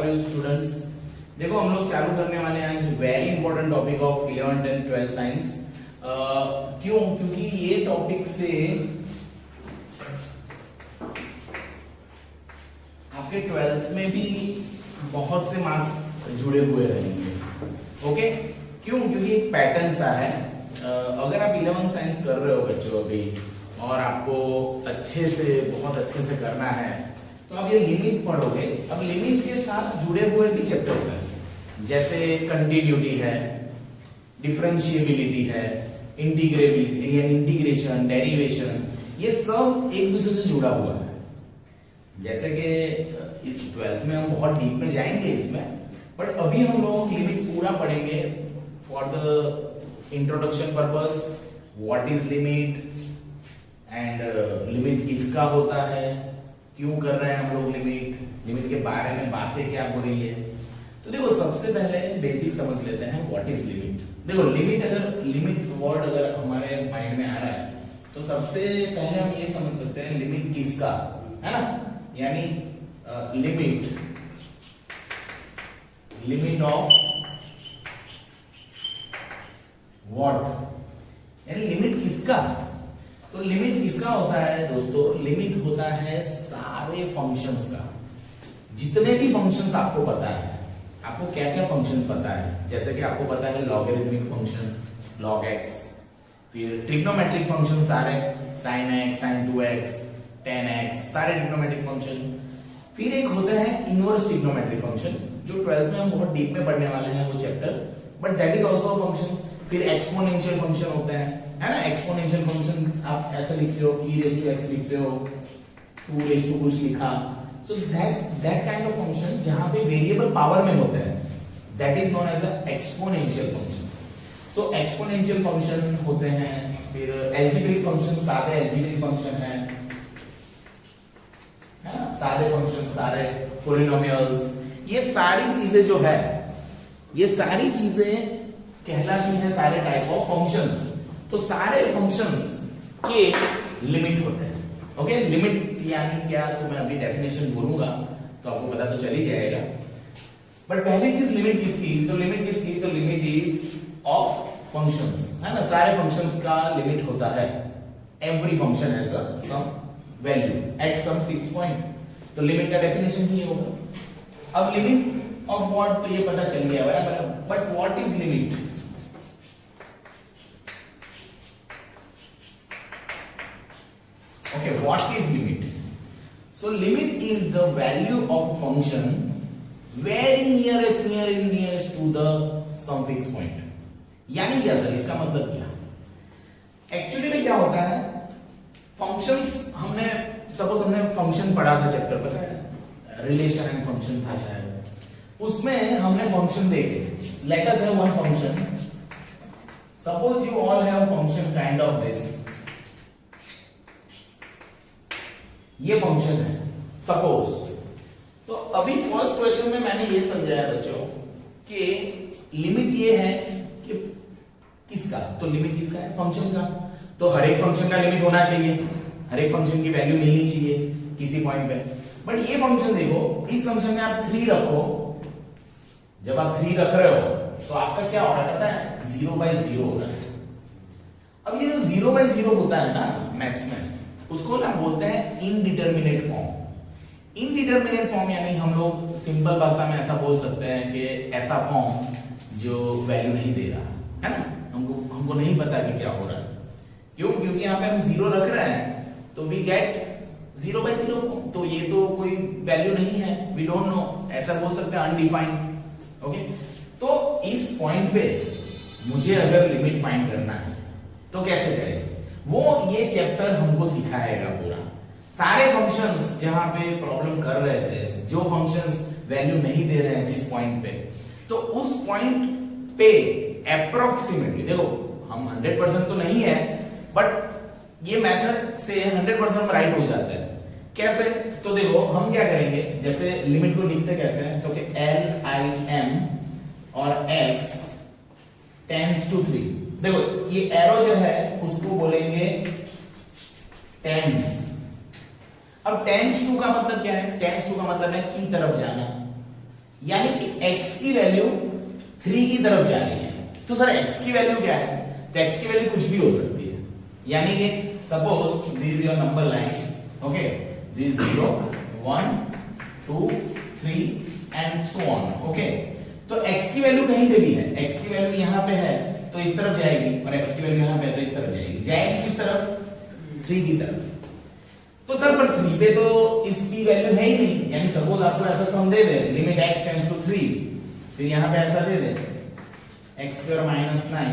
You students. देखो हम लोग चालू करने वाले हैं आज very important topic of 11th and 12th science. क्यों? क्योंकि ये टॉपिक से आपके 12th में भी बहुत से मार्क्स जुड़े हुए रहेंगे। ओके, क्यों? क्योंकि एक पैटर्न सा है। अगर आप 11th साइंस कर रहे हो बच्चों अभी और आपको अच्छे से बहुत अच्छे से करना है तो आप ये लिमिट पढ़ोगे। अब लिमिट के साथ जुड़े हुए भी चैप्टर्स हैं, जैसे कंटिन्यूटी है, डिफरेंशिएबिलिटी है, इंटीग्रेबिलिटी या इंटीग्रेशन, डेरिवेशन, ये सब एक दूसरे से जुड़ा हुआ है। जैसे कि 12th में हम बहुत डीप में जाएंगे इसमें, बट अभी हम लोग लिमिट पूरा पढ़ेंगे for the introduction purpose. What is limit and limit किसका होता है, क्यों कर रहे हैं हम लोग लिमिट के बारे में बातें क्या हो रही है। तो देखो सबसे पहले बेसिक समझ लेते हैं व्हाट इज लिमिट। देखो लिमिट वर्ड अगर हमारे माइंड में आ रहा है तो सबसे पहले हम ये समझ सकते हैं लिमिट किसका है ना, यानी लिमिट ऑफ व्हाट, यानी लिमिट किसका। तो लिमिट किसका होता है दोस्तों? लिमिट होता है सारे फंक्शंस का। जितने भी फंक्शंस आपको पता है, आपको क्या क्या फंक्शन पता है, जैसे कि आपको पता है लॉगरिथमिक फंक्शन log x, फिर ट्रिग्नोमेट्रिक फंक्शन सारे sin x, sin 2x, tan x, सारे ट्रिग्नोमेट्रिक फंक्शन। फिर एक होता है इनवर्स ट्रिग्नोमेट्रिक फंक्शन जो 12th में हम बहुत डीप में पढ़ने वाले हैं वो chapter, but that is also a function. फिर एक्सपोनेंशियल फंक्शन होते हैं, है ना। एक्सपोनेंशियल फंक्शन आप ऐसे लिखते हो, e raised to x लिखते हो, 2 raised to कुछ लिखा। So that kind of function जहां पे वेरिएबल पावर में होते हैं, that is known as a exponential function. So exponential function होते हैं। फिर एल्जेब्रिक फंक्शन, सारे एल्जेब्रिक फंक्शन है ना, सारे फंक्शन, सारे पॉलिनोमियल्स, ये सारी चीजें जो है, ये सारी चीजें कहलाती है सारे टाइप ऑफ फंक्शंस। तो सारे फंक्शंस के लिमिट होते हैं। ओके, लिमिट यानी क्या, तो मैं अभी डेफिनेशन बोलूंगा तो आपको पता तो चल ही जाएगा। बट पहली चीज लिमिट किसकी? तो लिमिट इज ऑफ फंक्शंस, है ना। सारे फंक्शंस का लिमिट होता है। Every function has a some value at some fix point. तो लिमिट का डेफिनेशन ही होगा। अब लिमिट ऑफ व्हाट, तो ये पता चल गया बराबर, but what is limit? Okay, what is limit? So limit is the value of a function very nearest to the some fixed point. यानी क्या सर, इसका मतलब क्या? एक्चुअली में क्या होता है, फंक्शंस हमने फंक्शन पढ़ा था चैप्टर, पता है रिलेशन एंड फंक्शन था शायद, उसमें हमने फंक्शन देखे। Late us have one function, suppose you all have function kind of this, ये फंक्शन है सपोज। तो अभी फर्स्ट क्वेश्चन में मैंने ये समझाया बच्चों कि लिमिट ये है कि किसका, तो लिमिट किसका है? फंक्शन का। तो हर एक फंक्शन का लिमिट होना चाहिए, हर एक फंक्शन की वैल्यू मिलनी चाहिए किसी पॉइंट पे। बट ये फंक्शन देखो, इस फंक्शन में आप 3 रखो, जब आप 3 रख रहे हो तो आपका क्या हो रहा है पता है? 0/0 हो रहा है। अब ये जो 0/0 होता है ना मैथ्स में, उसको ना बोलते हैं इनडिटरमिनेट फॉर्म। इनडिटरमिनेट फॉर्म यानी हम लोग सिंपल भाषा में ऐसा बोल सकते हैं कि ऐसा फॉर्म जो वैल्यू नहीं दे रहा है ना, हमको नहीं पता कि क्या हो रहा है। क्यों? क्योंकि यहाँ पे हम 0 रख रहे हैं तो वी गेट 0/0 फॉर्म, तो ये तो कोई वैल्यू नहीं है, वी डोंट नो, ऐसा बोल सकते हैं अनडिफाइंड। ओके, तो इस पॉइंट पे मुझे अगर लिमिट फाइंड करना है तो कैसे करें, वो ये चैप्टर हमको सिखाएगा पूरा। सारे फंक्शंस जहां पे प्रॉब्लम कर रहे थे, जो फंक्शंस वैल्यू नहीं दे रहे हैं जिस पॉइंट पे, तो उस पॉइंट पे अप्रोक्सीमेटली, देखो हम 100% तो नहीं है, बट ये मेथड से 100% हम राइट हो जाते हैं। कैसे? तो देखो हम क्या करेंगे, जैसे लिमिट को लिखते कैसे हैं, तो कि LIM और x टेंड्स टू 3। देखो ये एरो जो है उसको बोलेंगे टेंड्स। अब टेंड्स टू का मतलब क्या है? टेंड्स टू का मतलब है की तरफ जाना, यानी कि x की वैल्यू 3 की तरफ जा रही है। तो सर x की वैल्यू क्या है? तो x की वैल्यू कुछ भी हो सकती है, यानी कि suppose this is your number line, okay, this 0 1 2 3 and so on, okay. तो x की वैल्यू कहीं पे भी है, x की वैल्यू यहां पे है तो इस तरफ जाएगी, और x की वैल्यू यहां पे है तो इस तरफ जाएगी। जाएगी किस तरफ? 3 की तरफ। तो सर पर 3 पे तो इसकी वैल्यू है ही नहीं, यानी सपोज आपको ऐसा सम दे दे लिमिट x टेंड्स टू 3, फिर यहां पे ऐसा दे दे x square minus 9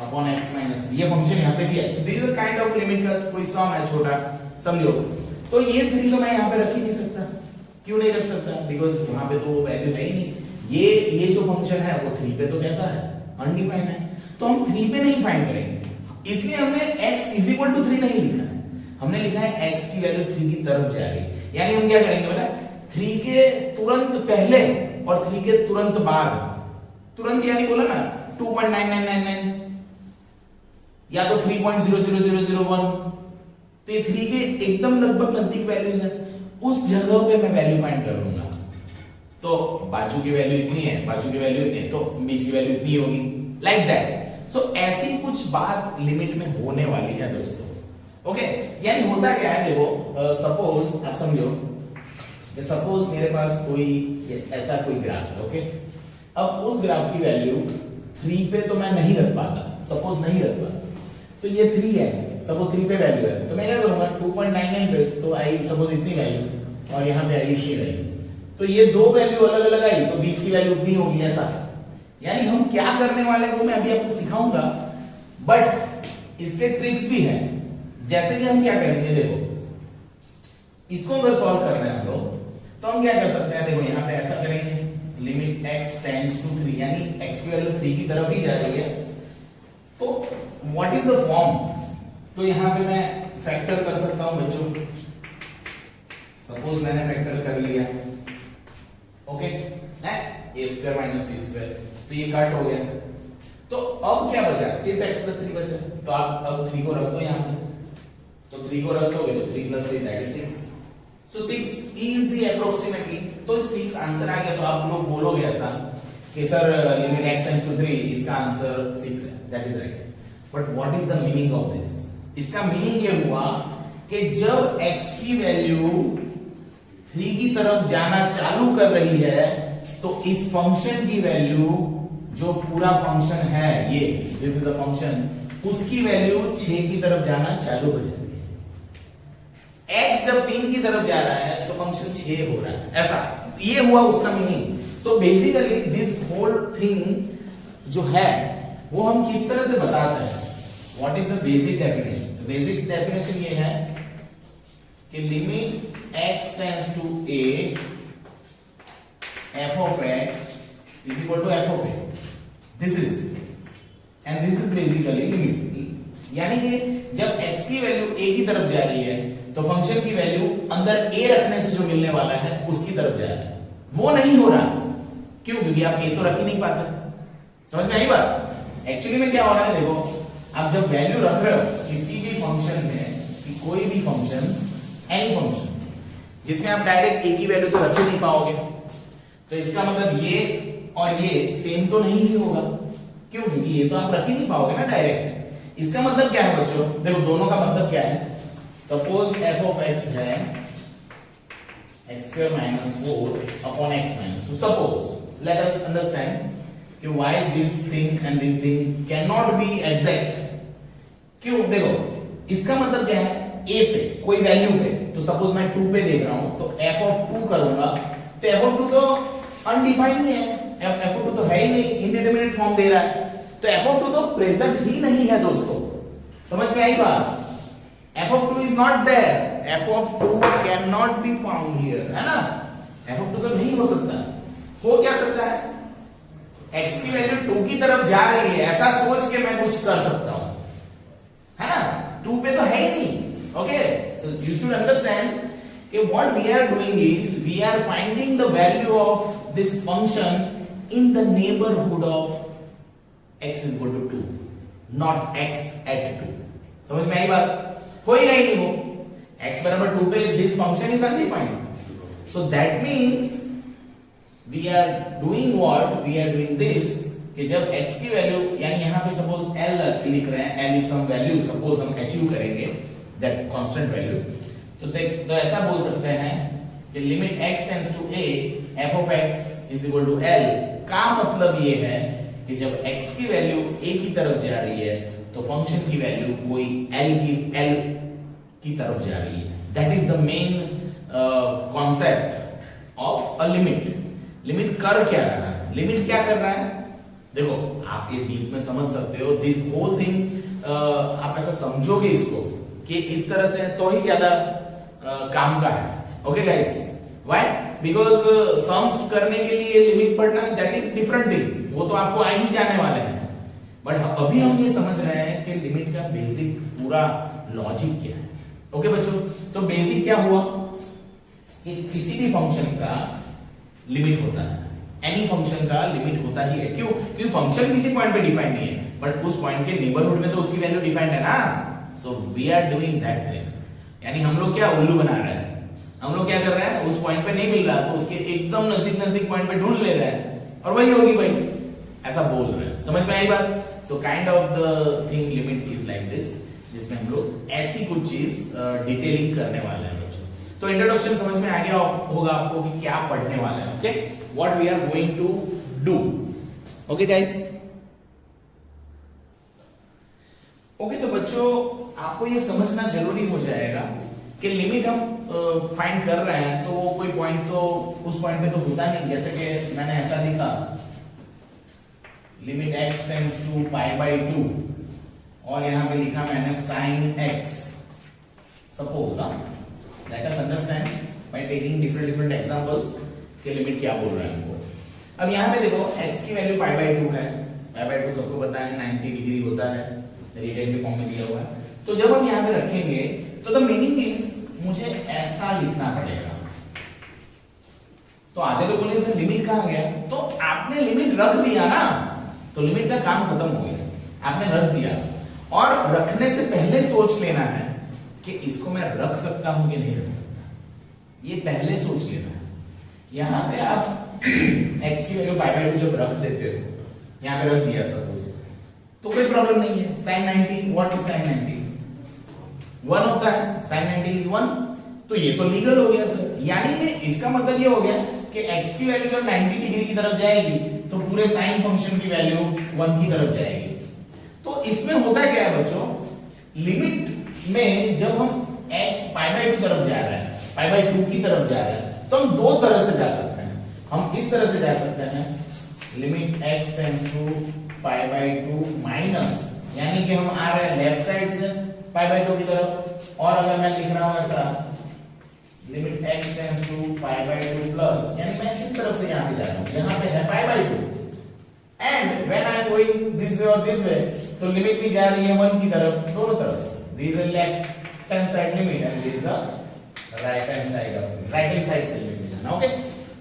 upon x minus, ये फंक्शन यहां पे दिया है। सो this is a kind of limit का कोई सम है छोटा, समझो। तो ये 3 तो मैं यहां पे रख ही नहीं सकता। क्यों नहीं रख सकता? बिकॉज़ वहां पे तो वैल्यू है ही नहीं। ये जो फंक्शन है वो 3 पे तो कैसा है? अनडिफाइंड है। तो हम 3 पे नहीं फाइंड करेंगे, इसलिए हमने x इज इक्वल टू 3 नहीं लिखा है, हमने लिखा है x की वैल्यू 3 की तरफ जा रही है। यानी हम क्या करेंगे बेटा, 3 के तुरंत पहले और 3 के तुरंत बाद, तुरंत यानी बोला ना 2.9999 या तो 3.00001, तो ये 3 के एकदम लगभग नजदीक वैल्यूज है, उस जगह पे मैं वैल्यू फाइंड कर लूंगा। तो बाजू की वैल्यू इतनी है, बाजू की वैल्यू इतनी है, तो बीच की वैल्यू इतनी होगी, लाइक दैट। सो ऐसी कुछ बात लिमिट में होने वाली है दोस्तों, ओके। यानी होता क्या है, देखो सपोज आप समझो, सपोज मेरे पास कोई ऐसा कोई ग्राफ है, ओके। अब उस ग्राफ की वैल्यू 3 पे तो मैं नहीं रख पाता, सपोज नहीं रख पाता, तो ये 3 है, सपोज 3 पे वैल्यू है, तो मैं क्या करूंगा 2.99 पे तो आई सपोज इतनी वैल्यू और यहां पे आई इतनी वैल्यू, तो ये दो वैल्यू अलग अलग आई तो बीच की वैल्यू उतनी होगी, ऐसा। यानी हम क्या करने वाले को मैं अभी आपको सिखाऊंगा, बट इसके ट्रिक्स भी हैं। जैसे कि हम क्या करेंगे, देखो इसको अगर सॉल्व कर रहे हैं हम लोग, तो हम क्या कर सकते हैं, देखो यहां पे ऐसा करेंगे लिमिट x टेंड्स टू 3, यानी x की वैल्यू 3 की तरफ ही जा रही है, तो व्हाट इज द फॉर्म? तो यहां पे मैं फैक्टर कर सकता हूं बच्चों, सपोज मैंने फैक्टर कर लिया, okay, a square minus b square, तो ये कट हो गया। तो अब क्या बचा? सिर्फ x प्लस 3 बचा। तो आप अब 3 को रख दो यहां पे, तो 3 को रख दोगे तो 3 plus 3 that is 6। So 6 is the approximately, तो 6 आंसर आ गया। तो आप लोग बोलोगे ऐसा कि sir limit x tends to 3, इसका आंसर 6 है, that is right. But what is the meaning of this? इसका मीनिंग ये हुआ कि जब x की वैल्यू 3 की तरफ जाना चालू कर रही है, तो इस फंक्शन की वैल्यू, जो पूरा फंक्शन है ये, दिस इज अ फंक्शन, उसकी वैल्यू 6 की तरफ जाना चालू हो जाती है। x जब 3 की तरफ जा रहा है तो फंक्शन 6 हो रहा है, ऐसा ये हुआ उसका meaning. So basically this whole thing जो है वो हम किस तरह से बताते हैं, what is the basic definition? Basic definition ये है कि limit x tends to a f of x is equal to f of a, this is, and this is basically limit। यानी कि जब x की वैल्यू a की तरफ जा रही है तो फंक्शन की वैल्यू अंदर a रखने से जो मिलने वाला है उसकी तरफ जा रहा है, वो नहीं हो रहा। क्यों? क्योंकि आप a तो रख ही नहीं पाते। समझ में आई बात? एक्चुअली में क्या हो रहा है, देखो आप जब वैल्यू रख रहे हो किसी भी फंक्शन में, कि कोई भी फंक्शन, एनी फंक्शन जिसमें आप डायरेक्ट a की वैल्यू तो रख ही नहीं पाओगे, तो इसका मतलब ये और ये सेम तो नहीं ही होगा। क्यों? क्योंकि ये तो आप रख ही नहीं पाओगे ना डायरेक्ट। इसका मतलब क्या है बच्चों? देखो दोनों का मतलब क्या है, सपोज f of x है x square minus 4 upon x minus 2। Suppose let us understand कि why this thing and this thing cannot be exact। क्यों? देखो इसका मतलब क्या है, a पे कोई वैल्यू पे, तो सपोज मैं 2 पे देख रहा हूं तो f of 2 करूंगा, तो f of 2 तो अनडिफाइंड ही है, f of 2 तो है ही नहीं, इंडिटरमिनेट फॉर्म दे रहा है, तो f of 2 तो प्रेजेंट ही नहीं है दोस्तों। समझ में आई बात? f of 2 is not there, f of 2 cannot be found here, है ना? f of 2 तो नहीं हो सकता। हो क्या सकता है? x की वैल्यू 2 की तरफ जा रही है ऐसा सोच के मैं कुछ कर सकता हूं, है ना? 2 पे तो है ही नहीं। Okay, so you should understand कि what we are doing is we are finding the value of this function in the neighborhood of x is equal to 2, not x at 2। समझ में आई बात? होएगा ही नहीं वो, x बराबर 2 पे this function is undefined, so that means we are doing what, we are doing this कि जब x की वैल्यू, यानी यहाँ पे सपोज l लिख रहे हैं, l is some value, suppose हम अचीव करेंगे दैट कांस्टेंट वैल्यू, तो ऐसा बोल सकते हैं कि limit x tends to a f of x is equal to l, का मतलब ये है कि जब x की वैल्यू a की तरफ जा रही है तो फंक्शन की वैल्यू कोई l की तरफ जा रही है। That is the main concept of a limit. Limit कर क्या रहा है, लिमिट क्या कर रहा है, देखो आप ये डीप में समझ सकते हो दिस होल थिंग, आप ऐसा समझोगे इसको कि इस तरह से तो ही ज्यादा काम का है। Okay guys, why, because sums करने के लिए लिमिट पढ़ना दैट इज डिफरेंट थिंग, वो तो आपको आ ही जाने वाले हैं, बट अभी हम ये समझ रहे हैं कि लिमिट का बेसिक पूरा लॉजिक क्या है। ओके बच्चों, तो बेसिक क्या हुआ कि किसी भी फंक्शन का लिमिट होता है, एनी फंक्शन का लिमिट होता ही है। क्यों? क्योंकि फंक्शन किसी पॉइंट पे डिफाइंड नहीं है, बट उस पॉइंट के नेबरहुड में तो उसकी वैल्यू डिफाइंड है ना। So we are doing that thing, यानी हम लोग क्या उल्लू बना रहे हैं, हम लोग क्या कर रहे हैं, उस पॉइंट पे नहीं मिल रहा तो उसके एकदम नजदीक नजदीक पॉइंट पे ढूंढ ले रहे हैं और वही होगी भाई, ऐसा बोल रहे हैं। समझ में आई बात? So kind of the thing limit is like this, जिसमें हम लोग ऐसी कुछ चीज डिटेलिंग करने वाले हैं बच्चों। तो इंट्रोडक्शन समझ में आ गया होगा आपको कि क्या पढ़ने वाले हैं। Okay, what we are going to do. Okay guys, okay, तो बच्चों आपको ये समझना जरूरी हो जाएगा कि लिमिट हम फाइंड कर रहे हैं तो कोई पॉइंट तो उस पॉइंट पे तो होता नहीं, जैसे कि मैंने ऐसा लिखा limit x tends to pi by 2 और यहां पे लिखा मैंने sin x। Suppose let us understand by taking different examples कि लिमिट क्या बोल रहे हैं हमको। अब यहां पे देखो x की वैल्यू पाई बाई 2 है, पाई बाई 2 सबको पता है 90 डिग्री होता है, रिटेन के फॉर्म में दिया हुआ है। तो जब हम यहां पे रखेंगे तो द मीनिंग इज मुझे ऐसा लिखना पड़ेगा। तो आधे लोग बोले सर लिमिट कहां गया, तो आपने लिमिट रख दिया ना, तो लिमिट का काम खत्म हो गया, आपने रख दिया। और रखने से पहले सोच लेना है कि इसको मैं रख सकता हूं कि नहीं रख सकता, ये पहले सोच लेना है। यहां पे आप x की वैल्यू पाई बाई 2 जब रख देते हो, यहां पे रख दिया सपोज, तो कोई प्रॉब्लम नहीं है। sin 90, what is sin 90? 1 होता है, sin 90 इज 1, तो ये तो लीगल हो गया सर। यानी कि इसका मतलब ये हो गया कि x की वैल्यू जब 90 डिग्री की तरफ जाएगी तो पूरे sin फंक्शन की वैल्यू 1 की तरफ जाएगी। तो इसमें होता क्या है बच्चों, लिमिट में जब हम x पाई बाई 2 तरफ जा रहे हैं, पाई बाई 2 की तरफ जा रहे हैं, तो हम दो तरह से जा सकते हैं। हम इस तरह से जा सकते हैं, limit x tends to pi by 2 minus, यानी कि हम आ रहे हैं लेफ्ट साइड से पाई बाई 2 की तरफ, और अगर मैं लिख रहा हूं ऐसा limit x tends to pi by 2 plus, यानी मैं इस तरफ से यहां पे जा रहा हूं, यहां पे है पाई by 2 and when I am going this way और दिस वे, तो लिमिट भी जा रही है 1 की तरफ, दोनों तरफ से। This is left hand side limit and this is the right hand side of right hand side से लिमिट जाना। ओके,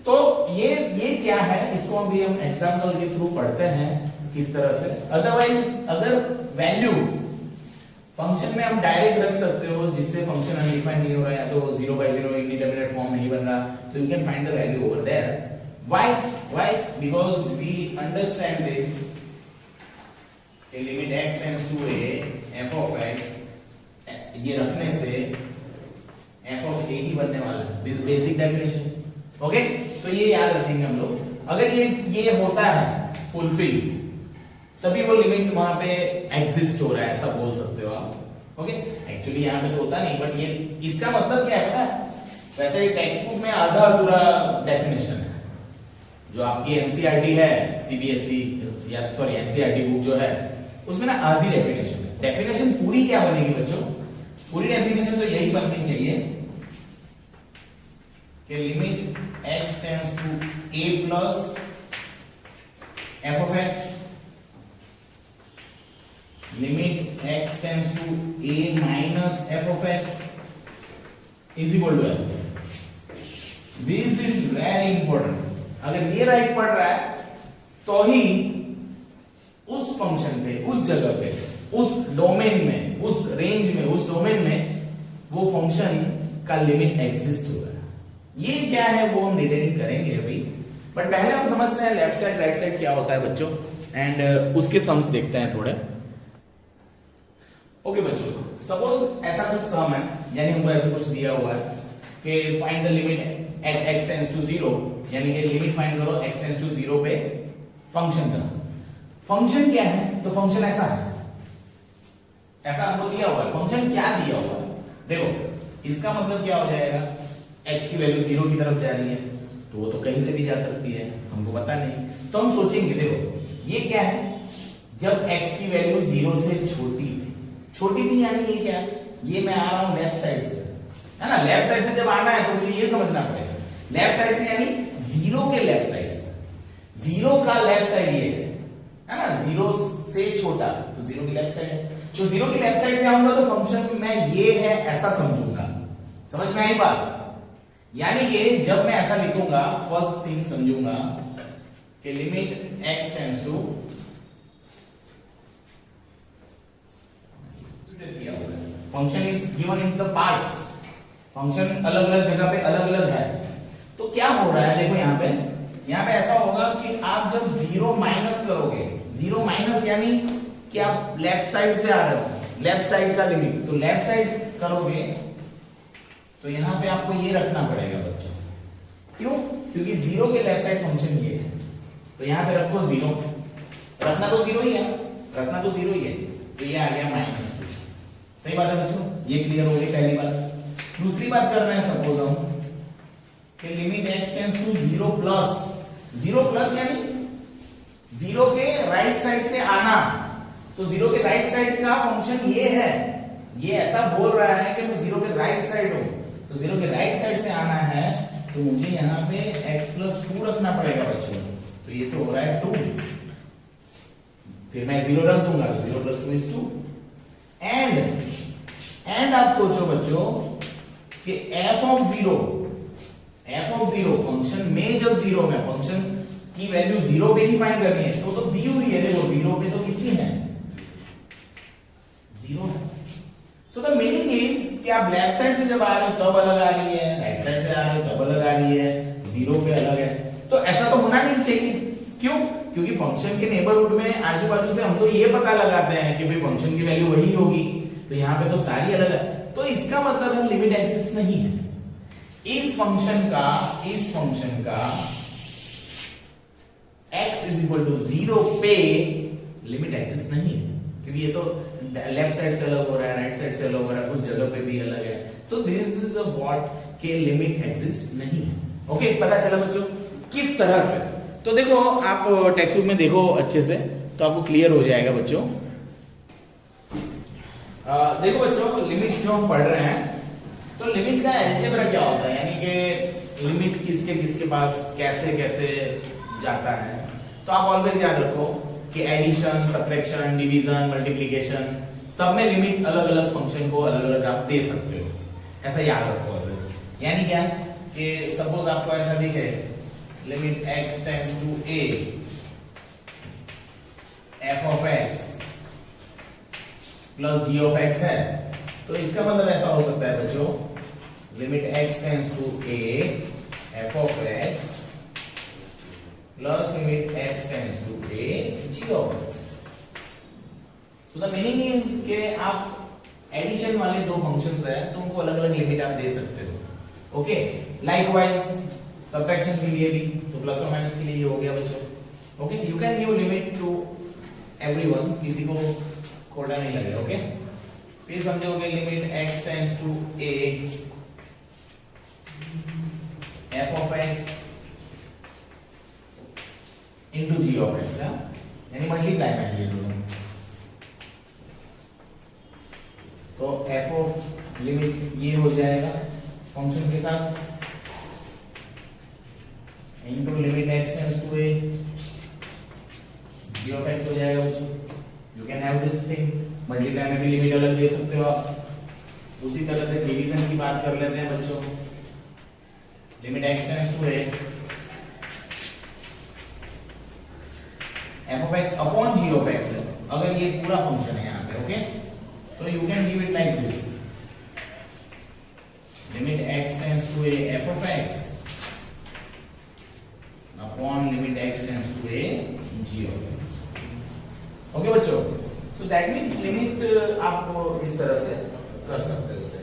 तो ये क्या है, इसको अभी हम एग्जांपल के थ्रू पढ़ते हैं किस तरह से। अदरवाइज अगर वैल्यू फंक्शन में हम डायरेक्ट रख सकते हो, जिससे फंक्शन अनडिफाइंड नहीं हो रहा है, तो 0 by 0 इंडिटरमिनेट फॉर्म नहीं बन रहा, तो you can find the value over there. Why? Because we understand this a limit x tends to a f of x, ये रखने से f of a ही बनने वाला है, बेसिक डेफिनेशन। ओके, तो ये याद रखेंगे हम लोग। अगर ये होता है फुलफिल, तभी वो लिमिट वहां पे एग्जिस्ट हो रहा है, ऐसा बोल सकते हो आप। ओके, एक्चुअली यहाँ पे तो होता नहीं, बट ये इसका मतलब क्या है पता है? वैसे टेक्स्ट बुक में आधा अधूरा डेफिनेशन है, जो आपकी एनसीईआरटी है, सीबीएसई या सॉरी एनसीईआरटी बुक जो है, उसमें ना आधी डेफिनेशन है। डेफिनेशन पूरी क्या बनेगी बच्चों? पूरी डेफिनेशन तो यही बननी चाहिए कि limit x tends to a plus f of x, limit x tends to a minus f of x is equal to f। This is very important. अगर ये राइट पढ़ रहा है तो ही उस फंक्शन पे, उस जगह पे, उस डोमेन में, उस रेंज में, उस डोमेन में वो फंक्शन का लिमिट एग्जिस्ट हो रहा है। ये क्या है वो हम डिटेलिंग करेंगे अभी। बट पहले हम समझते हैं लेफ्ट साइड राइट साइड क्या होता है बच्चों, एंड उसके सम्स देखते हैं थोड़े। ओके बच्चों, सपोज ऐसा कुछ सम है, यानी हमको ऐसा कुछ दिया हुआ है कि find the limit at x tends to 0, यानी कि लिमिट फाइंड करो x टेंड्स टू 0 पे फंक्शन का। फंक्शन क्या है? तो फंक्शन ऐसा है, ऐसा हमको दिया हुआ है। फंक्शन क्या दिया हुआ है देखो, इसका मतलब क्या हो जाएगा, x की वैल्यू 0 की तरफ जा रही है, तो वो तो कहीं से भी जा सकती है, हमको पता नहीं। तो हम सोचेंगे, देखो ये क्या है, जब x की वैल्यू 0 से छोटी थी, यानी ये क्या है, ये मैं आ रहा हूं लेफ्ट साइड से, है ना। लेफ्ट साइड से जब आना है तो मुझे ये समझना पड़ेगा, लेफ्ट साइड से यानी 0 के लेफ्ट साइड से, 0 का लेफ्ट साइड ये है ना, 0 से छोटा तो 0 की लेफ्ट साइड है। तो 0 की लेफ्ट साइड से आऊंगा तो फंक्शन में ये है ऐसा समझूंगा, समझ में आई बात। यानी कि जब मैं ऐसा लिखूंगा, फर्स्ट थिंग समझूंगा कि limit x tends to, function is given in the parts, function अलग अलग जगह पे अलग अलग है। तो क्या हो रहा है देखो, यहाँ पे ऐसा होगा कि आप जब 0 माइनस करोगे, 0 माइनस यानी कि आप लेफ्ट साइड से आ रहे हो, लेफ्ट साइड का लिमिट, तो लेफ्ट साइड करोगे तो यहाँ पे आपको ये रखना पड़ेगा बच्चों। क्यों? क्योंकि 0 के लेफ्ट साइड फंक्शन ये है, तो यहाँ पे रखो 0, रखना तो 0 ही है, रखना तो 0 ही है, तो ये आ गया -2। सही बात है बच्चों, ये क्लियर हो गई पहली बात। दूसरी बात कर रहे हैं, सपोज हम कि limit x tends to 0 plus, 0 plus यानी 0 के राइट साइड से आना, तो 0 के राइट साइड का फंक्शन ये है, ये ऐसा बोल रहा है कि मैं 0 के राइट साइड हूं, तो 0 के राइट साइड से आना है तो मुझे यहाँ पे x प्लस 2 रखना पड़ेगा बच्चों। तो ये तो हो रहा है 2, फिर मैं 0 रख दूंगा तो 0 प्लस 2 इज 2। एंड आप सोचो बच्चों कि f ऑफ 0 फंक्शन में जब 0 में फंक्शन की वैल्यू 0 पे ही फाइंड करनी है, तो दी हुई है, देखो 0 पे तो कितनी है, 0 है। सो द मीनिंग इज कि आप लेफ्ट साइड से जब आ रहे हो तब अलग आ रही है, राइट साइड से आ रहे हो तब अलग आ रही है, 0 पे अलग है। तो ऐसा तो होना नहीं चाहिए, क्यों? क्योंकि फंक्शन के नेबरहुड में आजू बाजू से हम तो ये पता लगाते हैं कि भाई फंक्शन की वैल्यू वही होगी, तो यहाँ पे तो सारी अलग है, तो इसका मतलब है लिमिट एग्जिस्ट नहीं है। इस फंक्शन का x इज इक्वल टू 0 पे लिमिट एग्जिस्ट नहीं है, क्योंकि ये तो लेफ्ट साइड से अलग हो रहा है, राइट साइड से अलग हो रहा है, उस जगह पे भी अलग है। सो दिस इज अ व्हाट के लिमिट एग्जिस्ट नहीं है। ओके, पता चला बच्चों किस तरह से? तो देखो आप टेक्स्ट बुक में देखो अच्छे से, तो आपको क्लियर हो जाएगा बच्चों। देखो बच्चों, लिमिट जो हम पढ़ रहे हैं, तो लिमिट का अलजेब्रा क्या होता है, यानी कि लिमिट किसके पास कैसे कैसे जाता है। तो आप ऑलवेज याद रखो कि एडिशन, सब्ट्रैक्शन, डिवीजन, मल्टीप्लिकेशन, सब में लिमिट अलग अलग फंक्शन को अलग अलग आप दे सकते हो, ऐसा याद रखो ऑलवेज। यानी क्या कि सपोज आपको ऐसा दिखे limit x tends to a f of x plus g of x है, तो इसका मतलब ऐसा हो सकता है बच्चों, limit x tends to a f of x plus limit x tends to a g of x। So the meaning is कि आप एडिशन वाले दो फंक्शंस है तो उनको अलग अलग लिमिट आप दे सकते हो। ओके, लाइकवाइज सब्ट्रैक्शन के लिए भी, तो प्लस और माइनस के लिए ये हो गया बच्चों। Okay, you can give limit to everyone, किसी को खोटा नहीं लगेगा। ओके, फिर समझोगे limit x tends to a f of x into g of x, यानी मल्टीप्लाई करेंगे दोनों, तो f ऑफ लिमिट ये हो जाएगा फंक्शन के साथ into limit x tends to a g of x हो जाएगा बच्चों। You can have this thing, multiply में भी लिमिट अलग दे सकते हो आप। उसी तरह से डिवीजन की बात कर लेते हैं बच्चों, limit x tends to a f of x upon g of x है, अगर ये पूरा फंक्शन है यहाँ पे। ओके, तो you can give it like this, limit x tends to a f of x upon इस तरह से कर सकते हो उसे।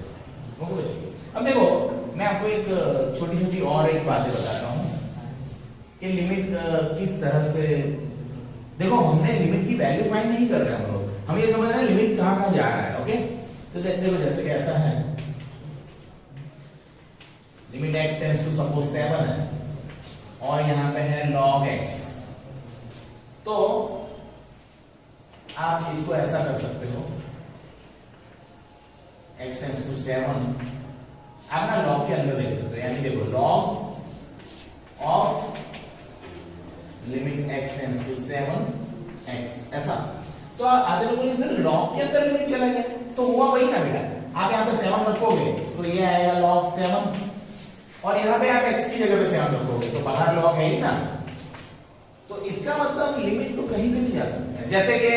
ओके बच्चों, अब देखो मैं आपको एक छोटी छोटी और एक बातें बता रहा हूँ कि लिमिट किस तरह से, देखो हमने लिमिट की वैल्यू फाइंड नहीं कर रहे हैं हम लोग, हम ये समझ रहे हैं लिमिट कहाँ कहाँ जा रहा है। ओके, तो देखते हो जैसे कि ऐसा है, limit x tends to suppose 7 है और यहाँ पे है log x, तो आप इसको ऐसा कर सकते हो, x टेंड्स टू 7 आप ना log के अंदर देख सकते हो, यानी देखो log of limit x tends to 7x ऐसा। तो आधे लोगों ने सर log के अंदर लिमिट चला गया, तो हुआ वही ना बेटा, आप यहाँ पे 7 रखोगे तो ये आएगा log 7 और यहाँ पे आप x की जगह पे 7 रखोगे तो बाहर log है ही ना। तो इसका मतलब लिमिट तो कहीं पे भी जा सकता है, जैसे कि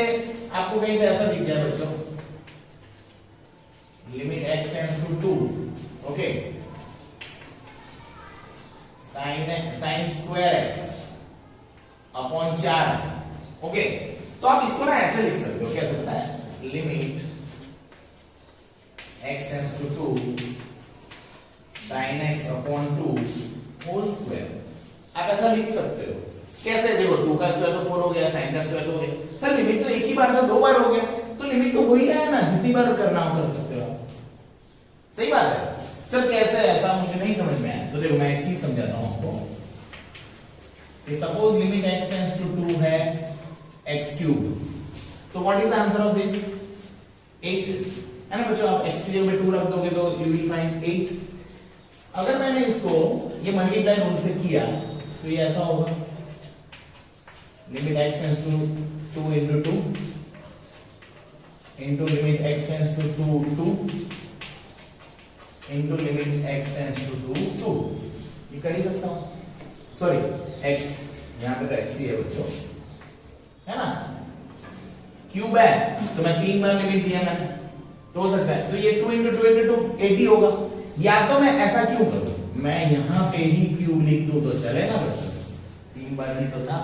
आपको कहीं पे ऐसा दिख जाए बच्चों, limit x tends to 2, okay, sin square x upon 4, okay, तो आप इसको ना ऐसे लिख सकते हो, कैसे पता है, limit x tends to 2 sin x upon 2 whole square, आप ऐसा लिख सकते हो। कैसे, देखो 2 का स्क्वायर तो 4 हो गया, sin का स्क्वायर तो हो गया, सर लिमिट तो एक ही बार था, 2 बार हो गया, तो लिमिट तो हो ही रहा है ना, जितनी बार करना हो कर सकते हो आप, सही बात है। सर कैसे, ऐसा मुझे नहीं समझ में आया, तो देखो मैं एक चीज समझाता हूं आपको, suppose limit x tends to 2 है x क्यूब, तो what is the answer of this, 8 है ना बच्चों, आप x की जगह पे 2 रख दोगे तो यू विल फाइंड 8। अगर मैंने इसको ये मल्टीप्लाई रूल से किया तो ये ऐसा होगा, limit x tends to 2 into 2 into limit x tends to 2 into limit x tends to 2, ये कर ही सकता हूं, सॉरी x, यहां पे तो x ही है बच्चों, है ना, क्यूब है तो मैं 3 बार लिमिट दिया मैंने, तो हो सकता है, तो ये 2 into 2 into 2 80 होगा। या तो मैं ऐसा क्यों करूं, मैं यहां पे ही क्यूब लिख दूं तो चलेगा बच्चों, 3 बार ही तो था,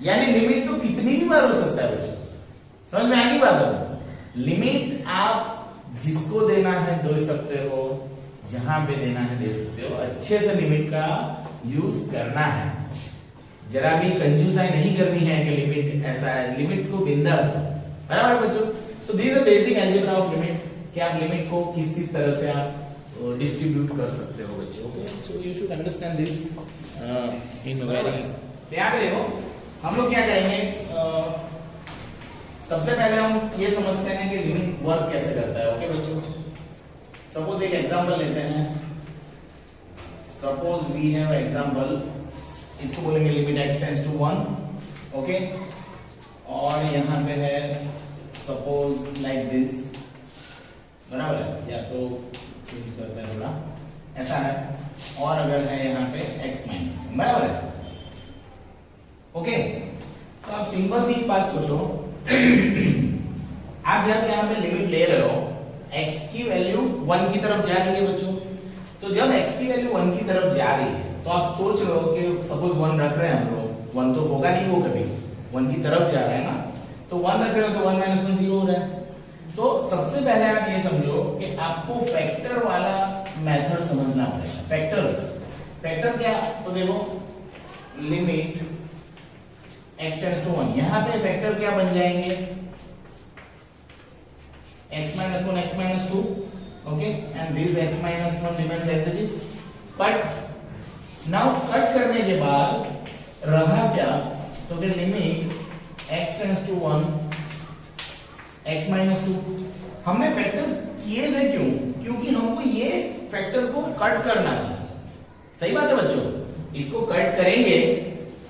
यानी लिमिट तो कितनी भी बार हो सकता है बच्चों, समझ में आ गई बात। लिमिट आप जिसको देना है दे सकते हो, जहां पे देना है दे सकते हो, अच्छे से लिमिट का यूज करना है, जरा भी कंजूसाई नहीं करनी है कि लिमिट ऐसा है, लिमिट को बिंदास, बराबर बच्चों। सो this is the basic algebra of limit, कि आप लिमिट को किस किस तरह से आप डिस्ट्रीब्यूट कर सकते हो बच्चों। Okay, so you should understand this in very, ध्यान देखो हम लोग क्या करेंगे, सबसे पहले हम ये समझते हैं कि लिमिट वर्क कैसे करता है। ओके बच्चों, सपोज एक एग्जांपल लेते हैं, सपोज वी हैव एग्जांपल, इसको बोलेंगे limit x tends to 1, okay, और यहाँ पे है सपोज लाइक दिस, बराबर है, या तो चेंज करते हैं थोड़ा, ऐसा है, और अगर है यहाँ पे x माइनस, बराबर है, ओके। तो आप सिंपल सी बात सोचो, आप जब यहाँ पे लिमिट ले रहे हो, x की वैल्यू 1 की तरफ जा रही है बच्चों, तो जब x की वैल्यू 1 की तरफ जा रही है तो आप सोच रहे हो कि सपोज 1 रख रहे हैं हम लोग, 1 तो होगा नहीं वो कभी, 1 की तरफ जा रहा है ना, तो 1 रख रहे हो तो 1 माइनस 1 0 हो रहा है। तो सबसे पहले आप ये समझो कि आपको फैक्टर वाला मेथड समझना पड़ेगा। फैक्टर्स, फैक्टर क्या, तो देखो लिमिट x टेंड्स टू 1, यहां पे फैक्टर क्या बन जाएंगे, x minus 1 x minus 2, okay, and this x minus 1 remains as it is, but now cut करने के बाद रहा क्या, तो फिर limit x tends to 1 x minus 2, हमने फैक्टर किए थे क्यों, क्योंकि हमको ये फैक्टर को कट करना था, सही बात है बच्चों, इसको कट करेंगे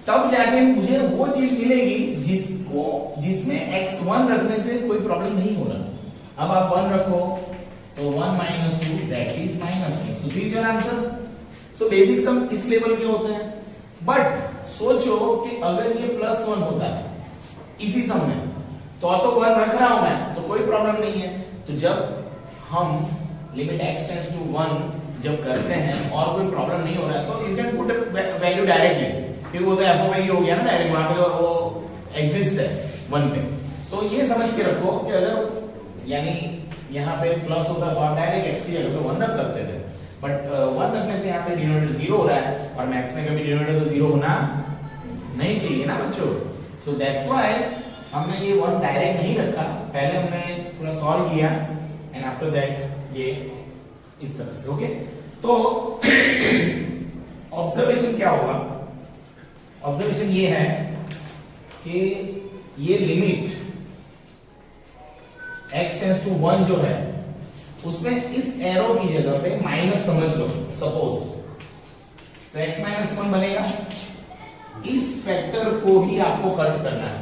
तब जाके मुझे वो चीज मिलेगी जिसमें x1 रखने से कोई प्रॉब्लम नहीं हो रहा। अब आप 1 रखो तो 1 minus 2 that is minus 1, so this is your answer। so basic sum इस लेवल के होते हैं, बट सोचो कि अगर ये +1 होता है इसी सम में, तो 1 रख रहा हूं मैं तो कोई प्रॉब्लम नहीं है। तो जब हम लिमिट x टेंड्स टू 1 जब करते हैं और कोई प्रॉब्लम नहीं हो रहा है, तो you can put value directly, क्योंकि वो तो f of a हो गया ना डायरेक्ट, वहां पे तो वो एग्जिस्ट है 1 पे। सो ये समझ के रखो कि अगर यानी यहाँ पे प्लस होता तो आप डायरेक्ट एक्स की जगह पे 1 रख सकते थे, बट 1 रखने से यहाँ पे डिनोमिनेटर 0 हो रहा है और मैथ्स में कभी डिनोमिनेटर तो 0 होना नहीं चाहिए ना बच्चों। सो दैट्स व्हाई हमने ये 1 डायरेक्ट नहीं रखा, पहले हमने थोड़ा सॉल्व किया एंड आफ्टर दैट ये इस तरह से। ओके, तो ऑब्जर्वेशन क्या होगा, ऑब्जर्वेशन ये है कि ये लिमिट x टेंड्स टू 1 जो है उसमें इस एरो की जगह पे माइनस समझ लो सपोज, तो x माइनस 1 बनेगा। इस फैक्टर को ही आपको कट करना है।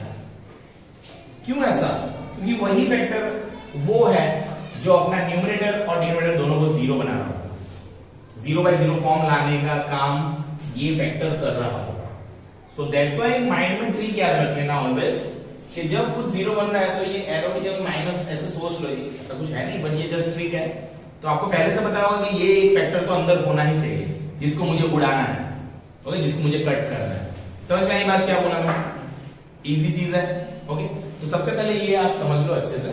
क्यों ऐसा? क्योंकि वही फैक्टर वो है जो अपना न्यूमरेटर और डिनोमिनेटर दोनों को 0 बना रहा होगा, 0/0 फॉर्म लाने का काम ये फैक्टर कर रहा होगा। सो दैट्स व्हाई माइंड में ट्रिक याद रख लेना ऑलवेज कि जब कुछ 0 बन रहा है तो ये एरो की जब माइनस ऐसे सोच लो, ऐसा कुछ है नहीं, बट ये जस्ट ट्रिक है। तो आपको पहले से पता होगा कि ये एक फैक्टर तो अंदर होना ही चाहिए जिसको मुझे उड़ाना है, ओके, जिसको मुझे कट करना है। समझ में आई बात क्या बोला मैं? इजी चीज है। ओके, तो सबसे पहले ये आप समझ लो अच्छे से,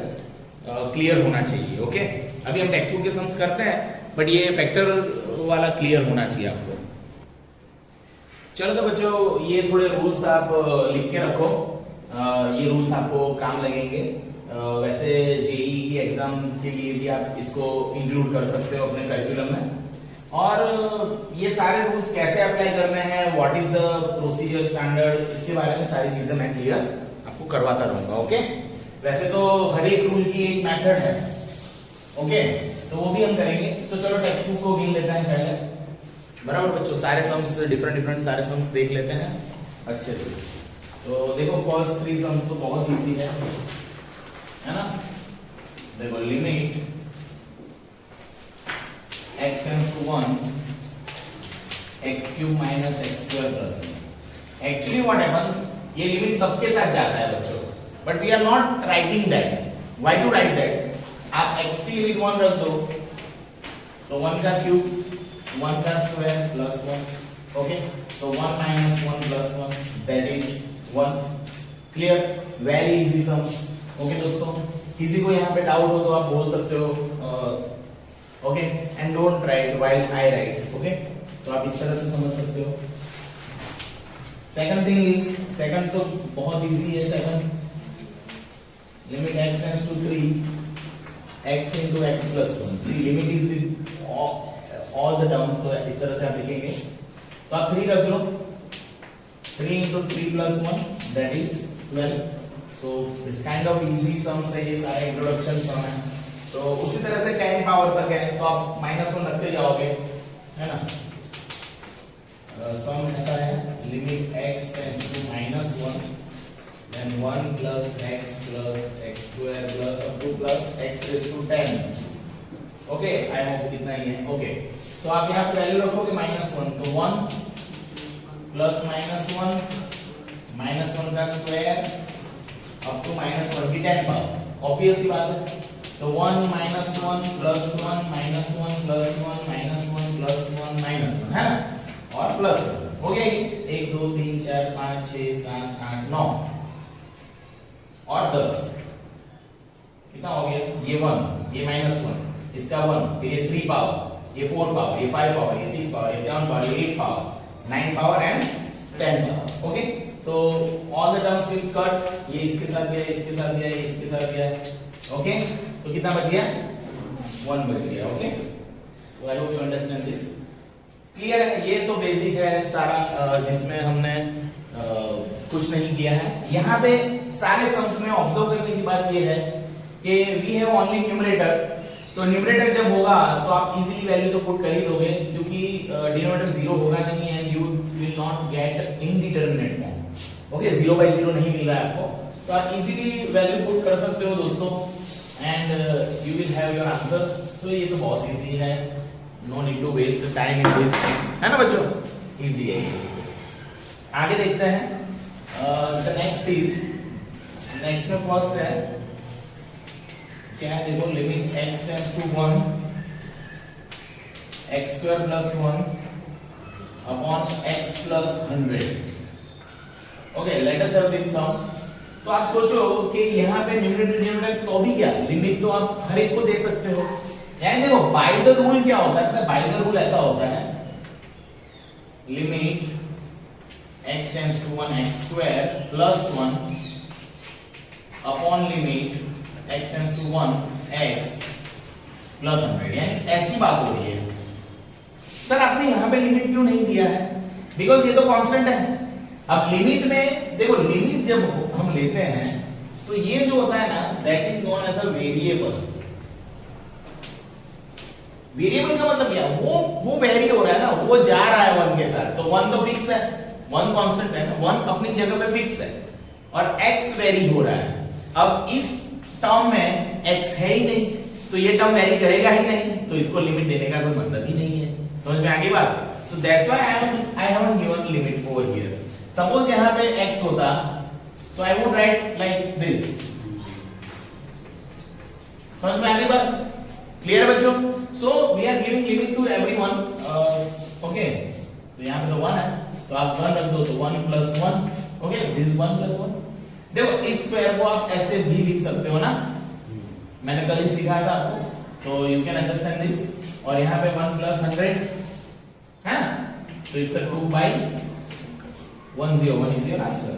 क्लियर होना चाहिए। ओके, अभी हम टेक्स्ट बुक के सम्स करते हैं, बट ये फैक्टर वाला क्लियर होना चाहिए आपको। चलो तो बच्चों, ये थोड़े रूल्स आप लिख के रखो, ये रूल्स आपको काम लगेंगे। वैसे जेईई की एग्जाम के लिए भी आप इसको इंक्लूड कर सकते हो अपने करिकुलम में। और ये सारे रूल्स कैसे अप्लाई करने हैं, what is the procedure standard, इसके बारे में सारी चीजें मैं क्लियर आपको करवाता रहूंगा। ओके, वैसे तो हर एक रूल की एक मेथड है, ओके, तो वो भी हम करेंगे। तो चलो टेक्स्ट बुक को गिन लेते हैं पहले, बराबर बच्चों। सारे सम्स डिफरेंट सारे सम्स देख लेते हैं अच्छे से। तो देखो फर्स्ट 3 सम्स तो बहुत इजी है ना। देखो limit x tends to 1 x³ minus x² plus 1। Actually what happens, ये लिमिट सबके साथ जाता है बच्चों, but we are not writing that. Why to write that? आप x की लिमिट 1 रख दो तो 1 का क्यूब 1 का square plus 1। Okay, so 1 minus 1 plus 1 that is 1। Clear? Very easy sum. Okay दोस्तों, किसी को यहाँ पे डाउट हो तो आप बोल सकते हो, okay, and don't right while I right. Okay, तो आप इस तरह से समझ सकते हो। सेकंड थिंग इज, सेकंड तो बहुत इजी है। Second limit x tends to 3 x into x plus 1। See limit is with all the terms, तो इस तरह से आप लिखेंगे। तो आप 3 रख लो, 3 into 3 plus 1 that is 12। so it's kind of easy sums है, ये सारे इंट्रोडक्शन सम है। तो उसी तरह से 10 पावर तक है तो आप -1 रखते जाओगे, है ना। सम ऐसा है, limit x tends to -1 then 1 plus x plus x square plus up to plus x raised to 10। Okay, I hope इतना ही है। ओके, तो आप यहाँ पे वैल्यू रखोगे -1, तो 1 प्लस -1 का स्क्वायर अप टू -1 की 10 पावर। ऑब्वियस सी बात है। तो 1 -1 प्लस 1 -1 प्लस 1 -1 प्लस 1 -1 है ना, और प्लस हो गया ये 1 2 3 4 5 6 7 8 9 और 10। कितना हो गया? ये 1, ये -1, इसका 1, फिर ये 3 पावर, ये 4 पावर, ये 5 पावर, ये 6 पावर, ये 7 पावर, ये 8 power, 9 power and 10 power. Okay, तो all the terms will cut, ये इसके साथ गया, इसके साथ गया, इसके साथ गया। ओके, तो कितना बच गया? 1 बच गया। Okay, so I hope you understand this. Clear है? ये तो बेसिक है सारा, जिसमें हमने कुछ नहीं किया है। यहाँ पे सारे सम्स में ऑब्जर्व करने की बात ये है कि वी हैव ओनली न्यूमरेटर। तो न्यूमरेटर जब होगा तो आप इजीली वैल्यू तो पुट कर ही दोगे, क्योंकि डिनोमिनेटर 0 होगा नहीं and you will not gate indeterminate form. Okay, 0/0 नहीं मिल रहा है आपको, तो आप इजीली वैल्यू पुट कर सकते हो दोस्तों, and you will have your answer. तो ये तो बहुत इजी है, no need to waste time in this, है ना बच्चों? इजी है। आगे देखते हैं। द नेक्स्ट इज, नेक्स्ट में फर्स्ट है क्या है? देखो limit x tends to 1 x² plus 1 upon x plus 100। Okay, let us have this sum. तो आप सोचो कि यहाँ पे न्यूमरेटर डिनोमिनेटर तो भी क्या लिमिट तो आप हर एक को दे सकते हो। यानी देखो बाय द रूल क्या होता है, बाय द रूल ऐसा होता है limit x tends to 1 x square plus 1 upon limit x tends to 1 x plus 100। यानी ऐसी बात हो रही है। सर आपने यहाँ पे लिमिट क्यों नहीं दिया है? बिकॉज ये तो कांस्टेंट है। अब लिमिट में देखो, लिमिट जब हम लेते हैं तो ये जो होता है ना that is known as a variable. Variable का मतलब क्या, वो वेरी हो रहा है ना, वो जा रहा है 1 के साथ। तो 1 तो फिक्स है, 1 कांस्टेंट है ना, 1 अपनी जगह पे फिक्स है और x वेरी हो रहा है। अब इस टर्म में x है ही नहीं तो ये टर्म वेरी करेगा ही नहीं, तो इसको लिमिट देने का कोई मतलब ही नहीं है। समझ में आ गई बात? सो that's why I haven't given limit over here. Suppose यहां पे x होता so I would write like this। समझ में आ गई बात? क्लियर है बच्चों? So we are giving limit to everyone। okay, तो यहाँ पे तो 1 है तो आप 1 रख दो तो 1 plus 1। okay, this is 1 plus 1। देखो इस स्क्वायर को आप ऐसे भी लिख सकते हो ना, मैंने कल ही सिखाया था आपको, तो you can understand this। और यहाँ पे 1 plus 100 है ना, so it's a 2 by 101 is your answer।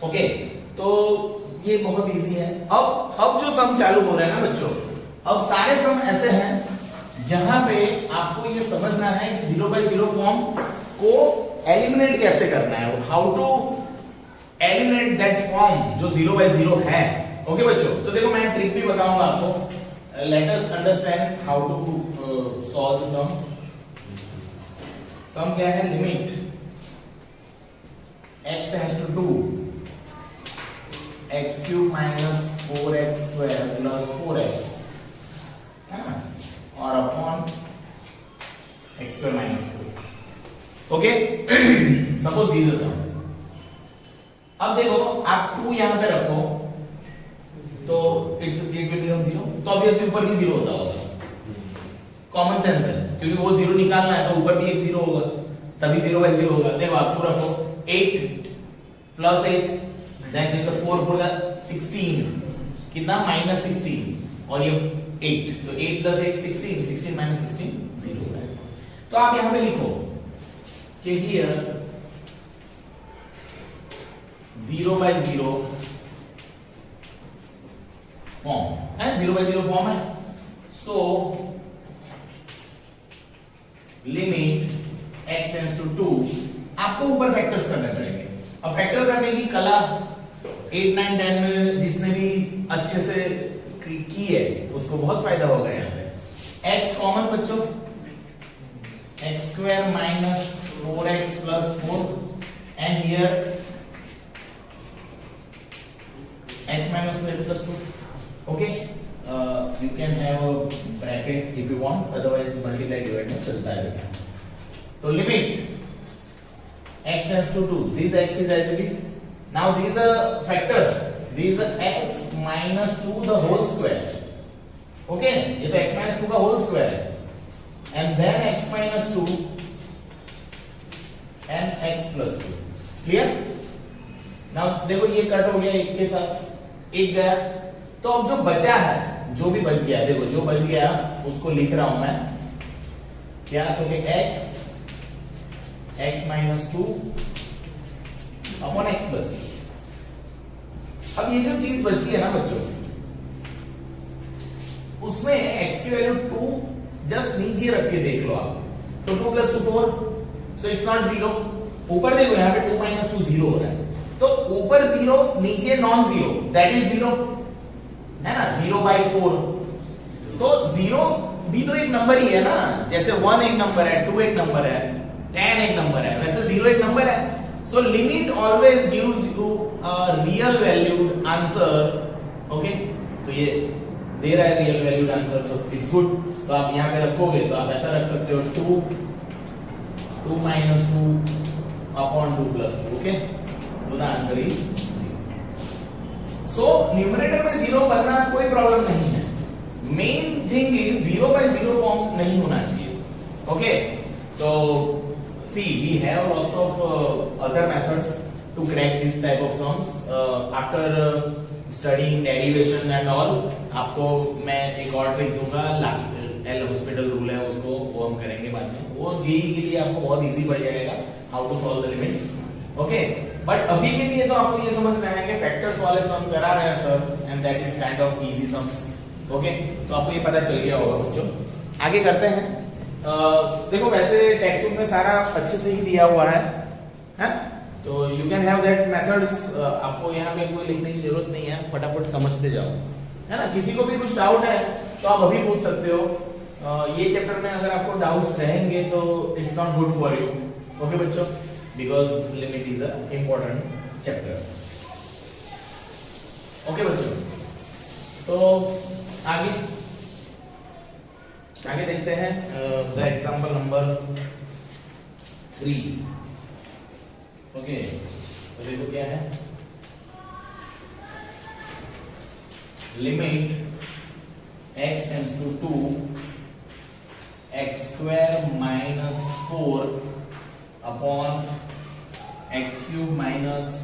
Okay, तो ये बहुत इजी है। अब जो सम चालू हो रहा है ना बच्चों, अब सारे सम ऐसे हैं जहां पे आपको ये समझना है कि 0 by 0 फॉर्म को एलिमिनेट कैसे करना है, how to eliminate that form जो 0 by 0 है। ओके बच्चों, तो देखो मैं ट्रिक भी बताऊंगा आपको। Let us understand how to solve the sum. Sum क्या है, limit x tends to 2 x cube minus 4x square plus 4x है ना, और upon x square minus 4। Okay, suppose this is sum. अब देखो आप 2 यहां पे रखो तो इट्स इट विल बिकम 0, तो ऑब्वियसली ऊपर भी 0 होता होगा। कॉमन सेंस है, क्योंकि वो 0 निकालना है तो ऊपर भी एक 0 होगा, तभी 0 by 0 होगा। देखो आप 2 रखो, 8 प्लस 8 दैट इज 4 4 16 कितना माइनस 16 और ये 8, तो 8 प्लस 8 16, 16 माइनस 16 0 हो रहा है। तो आप यहां पे लिखो कि हियर 0 by 0 फॉर्म है, 0 by 0 फॉर्म है। So limit x tends to 2, आपको ऊपर फैक्टर्स करने पड़ेंगे। अब फैक्टर करने की कला 8 9 10 में जिसने भी अच्छे से की है उसको बहुत फायदा होगा। यहाँ पे x कॉमन बच्चों, x square minus 4x plus 4 and here x minus 2x plus 2। okay, you can have a bracket if you want, otherwise multiply divide में चलता है। तो limit x tends to 2, this x is as it is। now these are factors, these are x minus 2 the whole square। okay, ये तो x minus 2 का whole square है, and then x minus 2 and x plus 2। clear? now देखो ये cut हो गया एक के साथ, एक गया, तो अब जो बचा है, जो भी बच गया, देखो जो बच गया उसको लिख रहा हूं मैं क्या, तो कि x minus 2 upon x plus 2। अब ये जो चीज बची है ना बच्चों, उसमें x की वैल्यू 2 जस्ट नीचे रख के देख लो आप, तो 2 plus 2 4, so it's not 0। ऊपर देखो यहाँ पे 2 minus 2 0 हो रहा है, तो ऊपर 0 नीचे नॉन 0 दैट इज 0 है ना, 0 by 4। तो 0 भी तो एक नंबर ही है ना, जैसे 1 एक नंबर है, 2 एक नंबर है, 10 एक नंबर है, वैसे 0 एक नंबर है। So limit always gives you a real valued answer. Okay, तो ये दे रहा है real valued answer, so it's good. तो आप यहाँ पे रखोगे तो आप ऐसा रख सकते हो 2 minus 2 upon 2 plus 2। Okay, so the answer is 0। so numerator में 0 बनना कोई प्रॉब्लम नहीं है, main thing is 0 by 0 form नहीं होना चाहिए। ओके, तो see we have lots of other methods to crack this type of sums. After studying derivation and all, आपको मैं एक और ट्रिक दूंगा, एल हॉस्पिटल रूल है उसको, वो हम करेंगे बाद में. वो जेई के लिए आपको बहुत इजी पड़ जाएगा, how to solve the limits. Okay, but अभी के लिए तो आपको ये समझना है कि फैक्टर्स वाले सम करा रहे हैं sir, and that is kind of easy sums. Okay, तो आपको ये पता चल गया होगा बच्चों. आगे करते हैं. देखो वैसे टेक्स्ट बुक में सारा अच्छे से ही दिया हुआ है, तो you can have that methods. आपको यहाँ पे कोई लिखने की जरूरत नहीं है, फटाफट समझते जाओ, है ना. किसी को भी कुछ डाउट है तो आप अभी पूछ सकते हो. ये चैप्टर में अगर आपको डाउट्स रहेंगे तो it's not good for you. Okay बच्चों, because limit is a important chapter. Okay बच्चों, तो आगे देखते हैं द एग्जांपल नंबर 3. ओके, तो देखो क्या है. Limit x tends to 2 x square minus 4 upon x cube minus.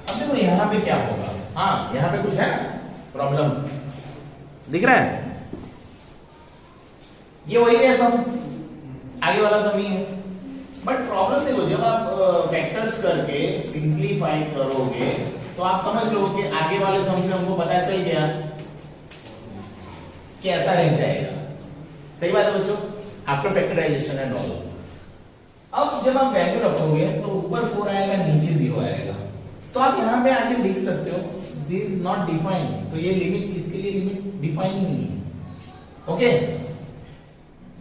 अब देखो यहां पे क्या होगा. हाँ, यहां पे कुछ है प्रॉब्लम दिख रहा है. ये वही है सम, आगे वाला सम ही है, बट प्रॉब्लम देखो जब आप फैक्टर्स करके सिंप्लीफाई करोगे तो आप समझ लो कि आगे वाले सम से हमको पता चल गया कि ऐसा रह जाएगा. सही बात है बच्चों, आफ्टर फैक्टराइजेशन एंड ऑल. अब जब आप वैल्यू रखोगे तो ऊपर 4 आएगा, नीचे 0 आएगा. तो आप यहां पे आके लिख सकते हो दिस इज नॉट डिफाइंड. तो ये लिमिट, इसके लिए लिमिट डिफाइन नहीं है. Okay,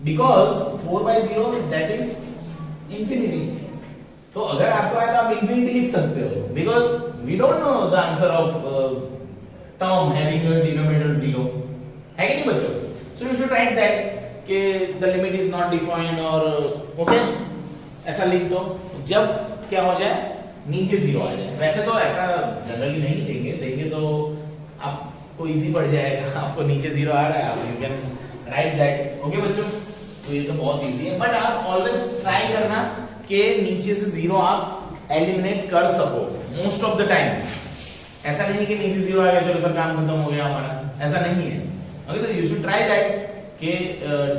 because 4/0 that is infinity. तो अगर आपको आए तो आप इंफिनिटी लिख सकते हो, because we don't know the answer of term having a denominator 0, है कि नहीं बच्चों. So you should write that कि the limit is not defined, और ओके ऐसा लिख दो. जब क्या हो जाए, नीचे 0 आ जाए. वैसे तो ऐसा जनरली नहीं देंगे तो आपको इजी पड़ जाएगा. आपको नीचे 0 आ रहा है, आप you can write that. Okay बच्चों, तो ये तो बहुत इजी है, बट आप ऑलवेज ट्राई करना कि नीचे से 0 आप एलिमिनेट कर सको मोस्ट ऑफ द टाइम. ऐसा नहीं कि नीचे 0 आ गया चलो सर काम खत्म हो गया हमारा, ऐसा नहीं है. ओके, तो यू शुड ट्राई दैट कि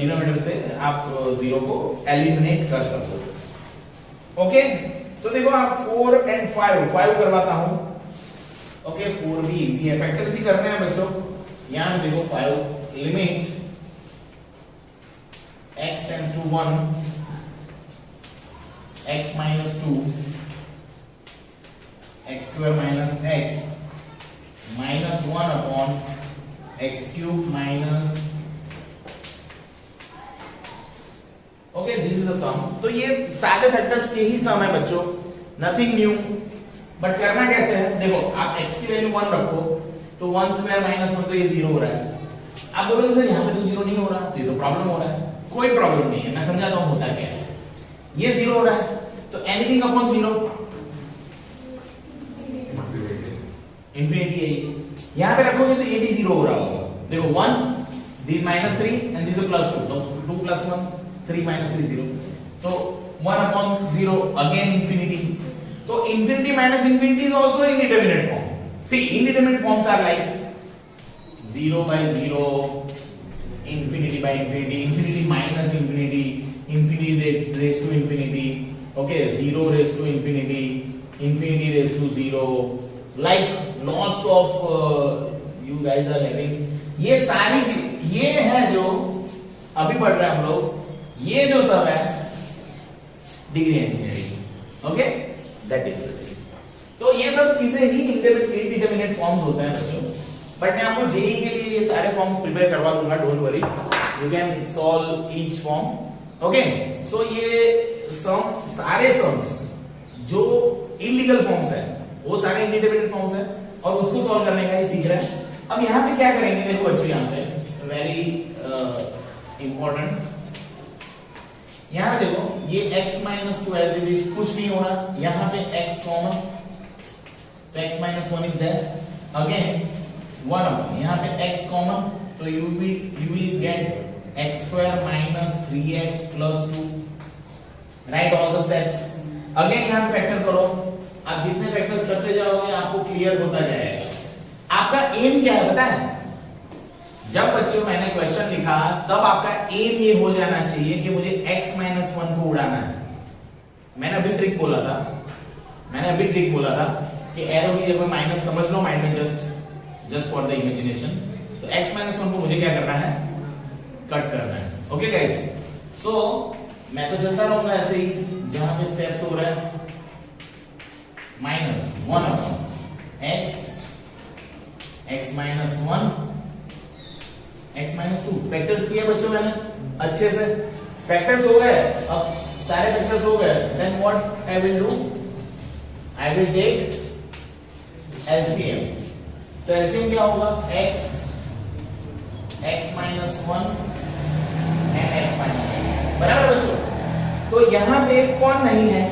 डिनोमिनेटर से आप 0 को एलिमिनेट कर सको. ओके, तो देखो आप 4 and 5 करवाता हूं. ओके, 4 भी इजी है, फैक्टर्स ही करने हैं बच्चों. यहां में देखो 5, limit x tends to 1 x minus 2 x square minus x minus 1 upon x cube minus. Okay, this is a sum. तो ये सारे फैक्टर्स के ही सम है बच्चों, नथिंग न्यू. बट करना कैसे है, देखो आप x की वैल्यू 1 रखो तो 1 स्क्वायर माइनस 1 तो ये 0 हो रहा है. आप बोलोगे सर यहाँ पे तो 0 नहीं हो रहा, तो ये तो प्रॉब्लम हो रहा है. कोई प्रॉब्लम नहीं है, मैं समझाता हूँ होता क्या है. ये 0 हो रहा है तो एनीथिंग अपॉन 0 इंफिनिटी है. यहाँ पे रखोगे तो ये भी 0 हो रहा होगा. देखो 1, दिस -3 एंड दिस +2, तो 2 + 1 3 - 3 0, तो 1 upon 0 again infinity. तो infinity minus infinity is also indeterminate form. See, indeterminate forms are like 0/0, infinity by infinity, infinity minus infinity, infinity raised to infinity, okay, 0 raised to infinity, infinity raised to 0, like lots of you guys are having. ये सारी ये है जो अभी पढ़ रहे हैं हम लोग, ये जो सब है degree engineering. Okay, that is the thing. तो ये सब चीजें ही इंडिटरमिनेट फॉर्म्स होते हैं बच्चों. बट मैं आपको जेई के लिए ये सारे फॉर्म्स प्रिपेयर करवा दूंगा, don't worry, you can solve each form. Okay, so ये सम, सारे सम्स जो इलीगल फॉर्म्स है वो सारे इंडिटरमिनेट फॉर्म्स है, और उसको सॉल्व करने का ही सीख रहे हैं. अब यहाँ पे क्या करेंगे, देखो बच्चों यहाँ पे वेरी इंपॉर्टेंट. यहाँ पे देखो ये x - 2 एज इट इज कुछ नहीं हो रहा, यहाँ पे x कॉमन, तो x - 1 is there, again 1 upon यहाँ पे x कॉमन, तो you will get x square minus 3x plus 2. Write all the steps. Again यहां पे फैक्टर करो, आप जितने फैक्टर्स करते जाओगे आपको क्लियर होता जाएगा। आपका एम क्या है पता है? जब बच्चों मैंने क्वेश्चन लिखा तब आपका एम ये हो जाना चाहिए कि मुझे x माइनस 1 को उड़ाना है। मैंने अभी ट्रिक बोला था कि एरो की जगह माइनस समझ लो माइंड में, जस्ट फॉर द इमेजिनेशन। तो x माइनस 1 को मुझे क्या करना है? कट करना है। ओके गाइस, सो मैं तो चलता रहूंगा ऐसे ही, जहां पे स्टेप्स हो रहा है minus 1 upon x minus 1 x minus 2 factors किए बच्चों मैंने अच्छे से, फैक्टर्स हो गए। अब सारे फैक्टर्स हो गए, then what I will do, I will take LCM. तो एलसीएम क्या होगा? x minus 1 and x minus 2, बराबर बच्चों। तो यहां पे कौन नहीं है?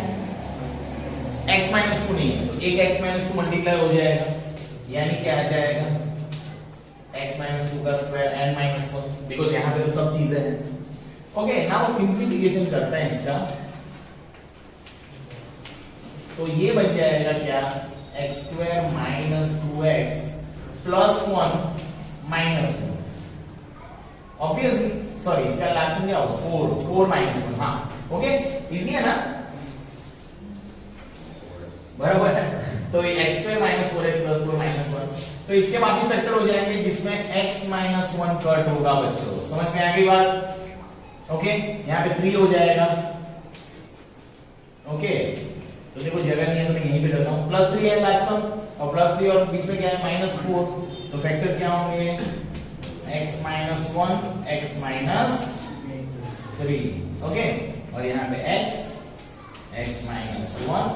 x माइनस 2 नहीं है, तो एक x माइनस 2 मल्टीप्लाई हो जाएगा, यानी क्या आ जाएगा? x माइनस 2 का स्क्वायर एंड माइनस 1, बिकॉज यहां पे तो सब चीजें हैं। ओके, नाउ सिंप्लीफिकेशन करते हैं इसका। तो ये बन जाएगा क्या? x square minus 2x plus 1 minus 1। Obviously, sorry, इसका लास्ट में क्या होगा? 4 माइनस 1। हाँ, ओके, इजी है ना? बराबर है। तो ये x square minus 4x plus 4 minus 1, तो इसके वापिस फैक्टर हो जाएंगे जिसमें x माइनस 1 कट होगा बच्चों। समझ में आ गई बात? ओके, यहाँ पे 3 हो जाएगा। ओके, तो देखो जगह नहीं है तो मैं यहीं पे करता हूँ, प्लस 3 है लास्ट में, और प्लस 3 और बीच में क्या है? माइनस 4। तो फैक्टर क्या होंगे? x minus 1 x minus 3। Okay, और यहाँ पे x minus 1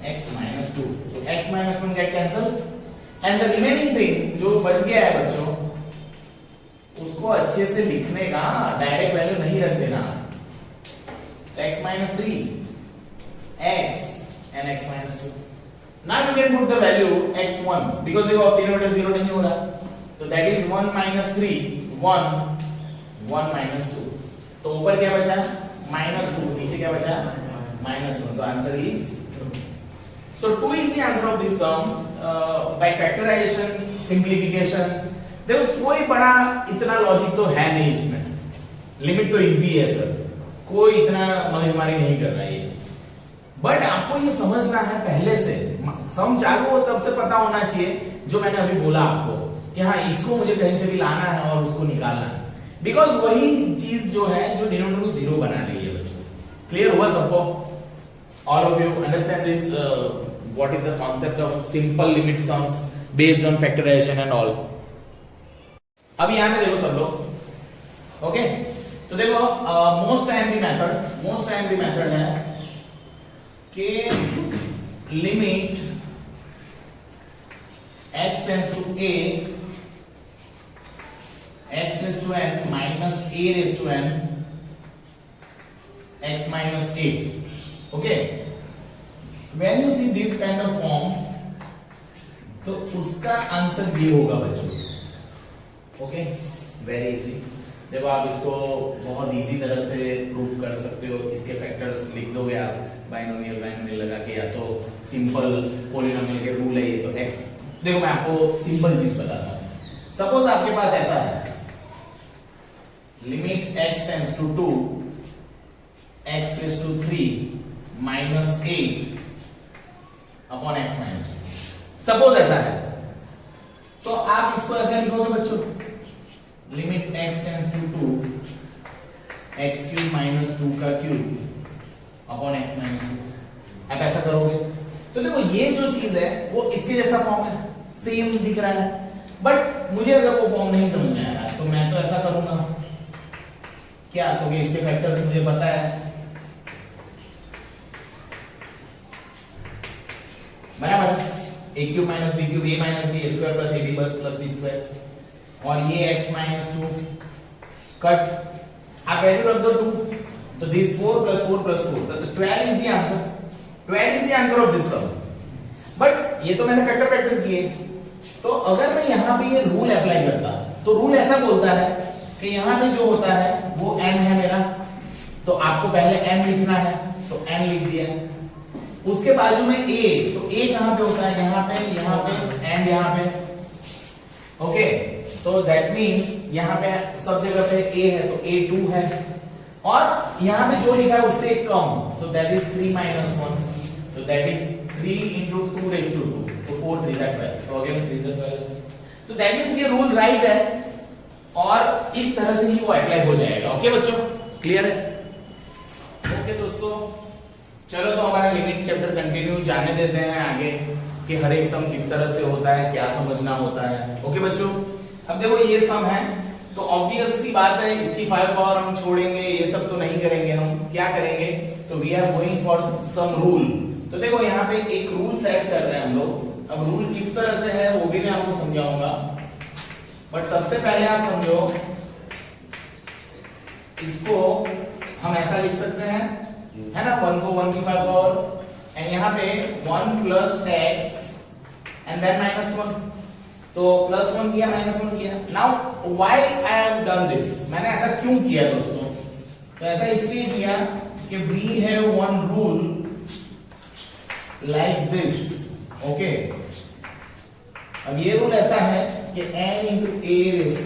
x minus 2। so x minus 1 get cancel, and the remaining thing जो बच गया है बच्चों, उसको अच्छे से लिखने का, डायरेक्ट वैल्यू नहीं रख देना। x minus 3 x and x minus 2. Now you can put the value x1 because देखो अब डिनोमिनेटर 0 नहीं हो रहा, तो that is 1 minus 3 1 minus 2। तो ऊपर क्या बचा? minus 2, नीचे क्या बचा? minus 1। तो answer is 2। So 2 is the answer of this sum by factorization, simplification। देखो कोई बड़ा इतना लॉजिक तो है नहीं इसमें, लिमिट तो इजी है सर, कोई इतना मगजमारी नहीं कर रहा है ये। बट आपको ये समझना है पहले से, सम चालू हो तब से पता होना चाहिए जो मैंने अभी बोला आपको कि हाँ इसको मुझे कहीं से भी लाना है और उसको निकालना है, बिकॉज वही चीज जो है जो डिनोमिनेटर को 0 बना रही है बच्चों। क्लियर हुआ सबको? All of you understand this what is the concept of simple limit sums based on factorization and all. अब यहां पे देखो सब लोग, ओके, तो देखो मोस्ट टाइमली मेथड है कि limit x tends to a x raised to n minus a raised to n x minus a। okay, when you see this kind of form तो उसका आंसर ये होगा बच्चों। Okay, very easy. देखो आप इसको बहुत इजी तरह से प्रूफ कर सकते हो, इसके फैक्टर्स लिख दोगे आप बाइनोमियल लगा के, या तो सिंपल पॉलिनोमियल के रूल है ये। तो x, देखो मैं आपको सिंपल चीज बताता हूं। सपोज आपके पास ऐसा है, limit x tends to 2 x raise to 3 minus 8 upon x minus 2। Suppose ऐसा है, तो आप इसको ऐसे लिखोगे बच्चों, limit x tends to 2 x cube minus 2 का क्यूब अपॉन x माइनस 2। आप ऐसा करोगे तो देखो ये जो चीज है वो इसके जैसा फॉर्म है, सेम दिख रहा है। बट मुझे अगर वो फॉर्म नहीं समझ में आ रहा तो मैं तो ऐसा करूंगा क्या, तो इसके फैक्टर्स मुझे पता है, बराबर है। a cube minus b cube a minus b square plus ab plus b square, और ये x माइनस 2 कट, आप वैल्यू रख दो 2, तो दिस 4 प्लस 4 प्लस 4, तो 12 is the answer. 12 is the answer of this sum. But ये तो मैंने फैक्टर किए, तो अगर मैं यहां पे ये रूल अप्लाई करता तो रूल ऐसा बोलता है कि यहां पे जो होता है वो n है मेरा, तो आपको पहले n लिखना है, तो n लिख दिया, उसके बाजू में a, तो a कहां पे होता है, यहां पे एंड यहां पे। ओके, तो दैट मींस यहां पे सब जगह पे a है तो a2 है, और यहां पे जो लिखा है उससे कम, सो दैट इज 3 - 1, तो दैट इज 3 × 2⁻², तो 4 3 12, तो अगेन 3 12, तो दैट मींस ये रूल राइट है और इस तरह से ही वो अप्लाई हो जाएगा। ओके बच्चों, क्लियर है? ओके दोस्तों, चलो तो हमारा लिमिट चैप्टर कंटिन्यू जाने देते हैं आगे कि हर एक सम किस तरह से होता है, क्या समझना होता है। ओके बच्चों, अब देखो ये सम है तो ऑब्वियस सी बात है इसकी 5 पावर हम छोड़ेंगे, ये सब तो नहीं करेंगे, हम क्या करेंगे, तो we are going for some rule. तो देखो यहाँ पे एक रूल सेट कर रहे हैं हम लोग। अब रूल किस तरह से है वो भी मैं आपको समझाऊंगा, बट सबसे पहले आप समझो, इसको हम ऐसा लिख सकते हैं, है ना, 1 को 1 की 5 पावर, एंड यहाँ पे 1 + x एंड देन -1, तो +1 किया -1 किया। Now why I have done this, मैंने ऐसा क्यों किया दोस्तों, तो ऐसा इसलिए किया कि we have one rule like this. Okay, अब ये रूल ऐसा है कि n × a⁻n -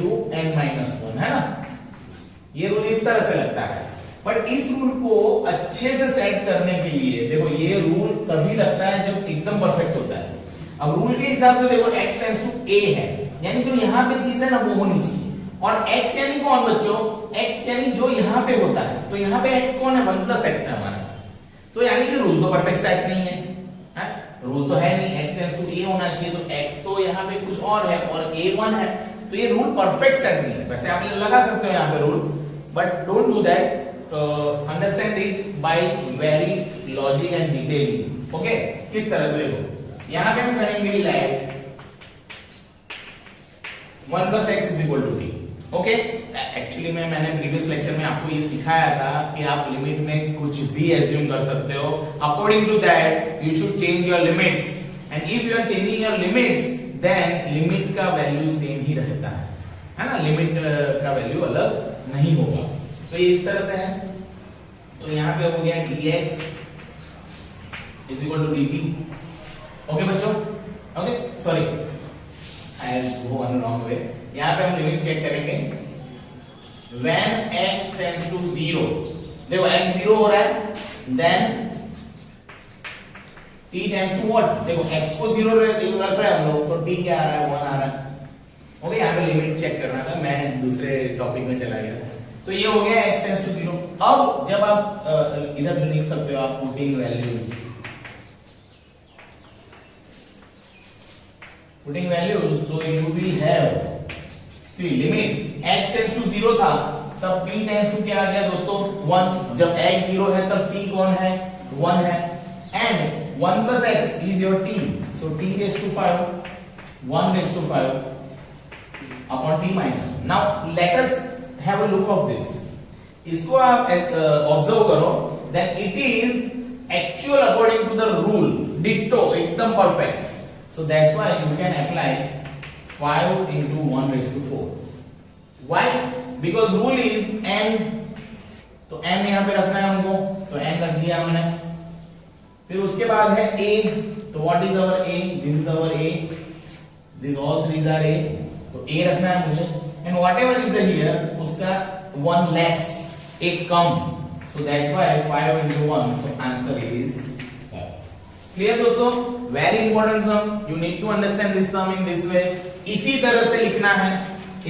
1 है ना, ये रूल इस तरह से लगता है, बट इस रूल को अच्छे से सेट करने के लिए देखो ये रूल तभी लगता है जब एकदम परफेक्ट होता है। अब रूल के हिसाब से देखो x टेंड्स टू a है, यानी जो यहां पे चीज है ना वो होनी चाहिए, और x यानी कौन बच्चों, x यानी जो यहां पे होता है, तो यहां पे x कौन है, 1 + x है हमारा, तो यानी कि रूल तो परफेक्ट सेट नहीं है, रूल तो है नहीं, x टेंड्स टू a होना चाहिए, तो x तो यहां पे कुछ और है और a 1 है, तो ये रूल परफेक्ट सेट नहीं है। वैसे आप लगा सकते हो यहां पे rule, but don't do that, understand it by very logic and detailing. Okay, किस तरह से देखो यहां पे हम करेंगे like 1 + x = t। Okay, actually मैंने प्रीवियस लेक्चर में आपको ये सिखाया था कि आप लिमिट में कुछ भी एज्यूम कर सकते हो, according to that you should change your limits, and if you are changing your limits then limit का वैल्यू सेम ही रहता है ना, लिमिट का वैल्यू अलग नहीं होगा। तो ये इस तरह से है, तो यहां पे हो गया dx = dt। ओके बच्चों, okay sorry I go on wrong way, यहां पे हम लिमिट चेक करेंगे when x tends to 0, देखो x 0 हो रहा है, then t tends to what, देखो x को 0 रख रहे हैं हम लोग, तो t क्या आ रहा है, 1 आ रहा है। ओके, यहां पे लिमिट चेक करना था, मैं दूसरे टॉपिक में चला गया, तो ये हो गया x tends to 0। अब जब आप इधर लिख सकते हो आप putting values, so you will have, see limit x tends to 0 था, तब t tends to क्या आ गया दोस्तों, 1, जब x 0 है तब t कौन है, 1 है, and 1 + x is your t, so t⁵5 1⁵5 upon t - 1। now let us have a look of this, इसको आप ऑब्जर्व करो, then it is actual according to the rule, ditto, एकदम perfect, so that's why you can apply 5 × 1⁴। why, because rule is n, तो n यहां पे रखना है हमको, तो n रख दिया हमने, फिर उसके बाद है a, तो what is our a, this is our a, this all threes are a, तो a रखना है मुझे, and whatever is the here उसका 1 less, एक कम, so that's why 5 × 1, so answer is 5। Clear दोस्तों, very important sum, you need to understand this sum in this way, इसी तरह से लिखना है।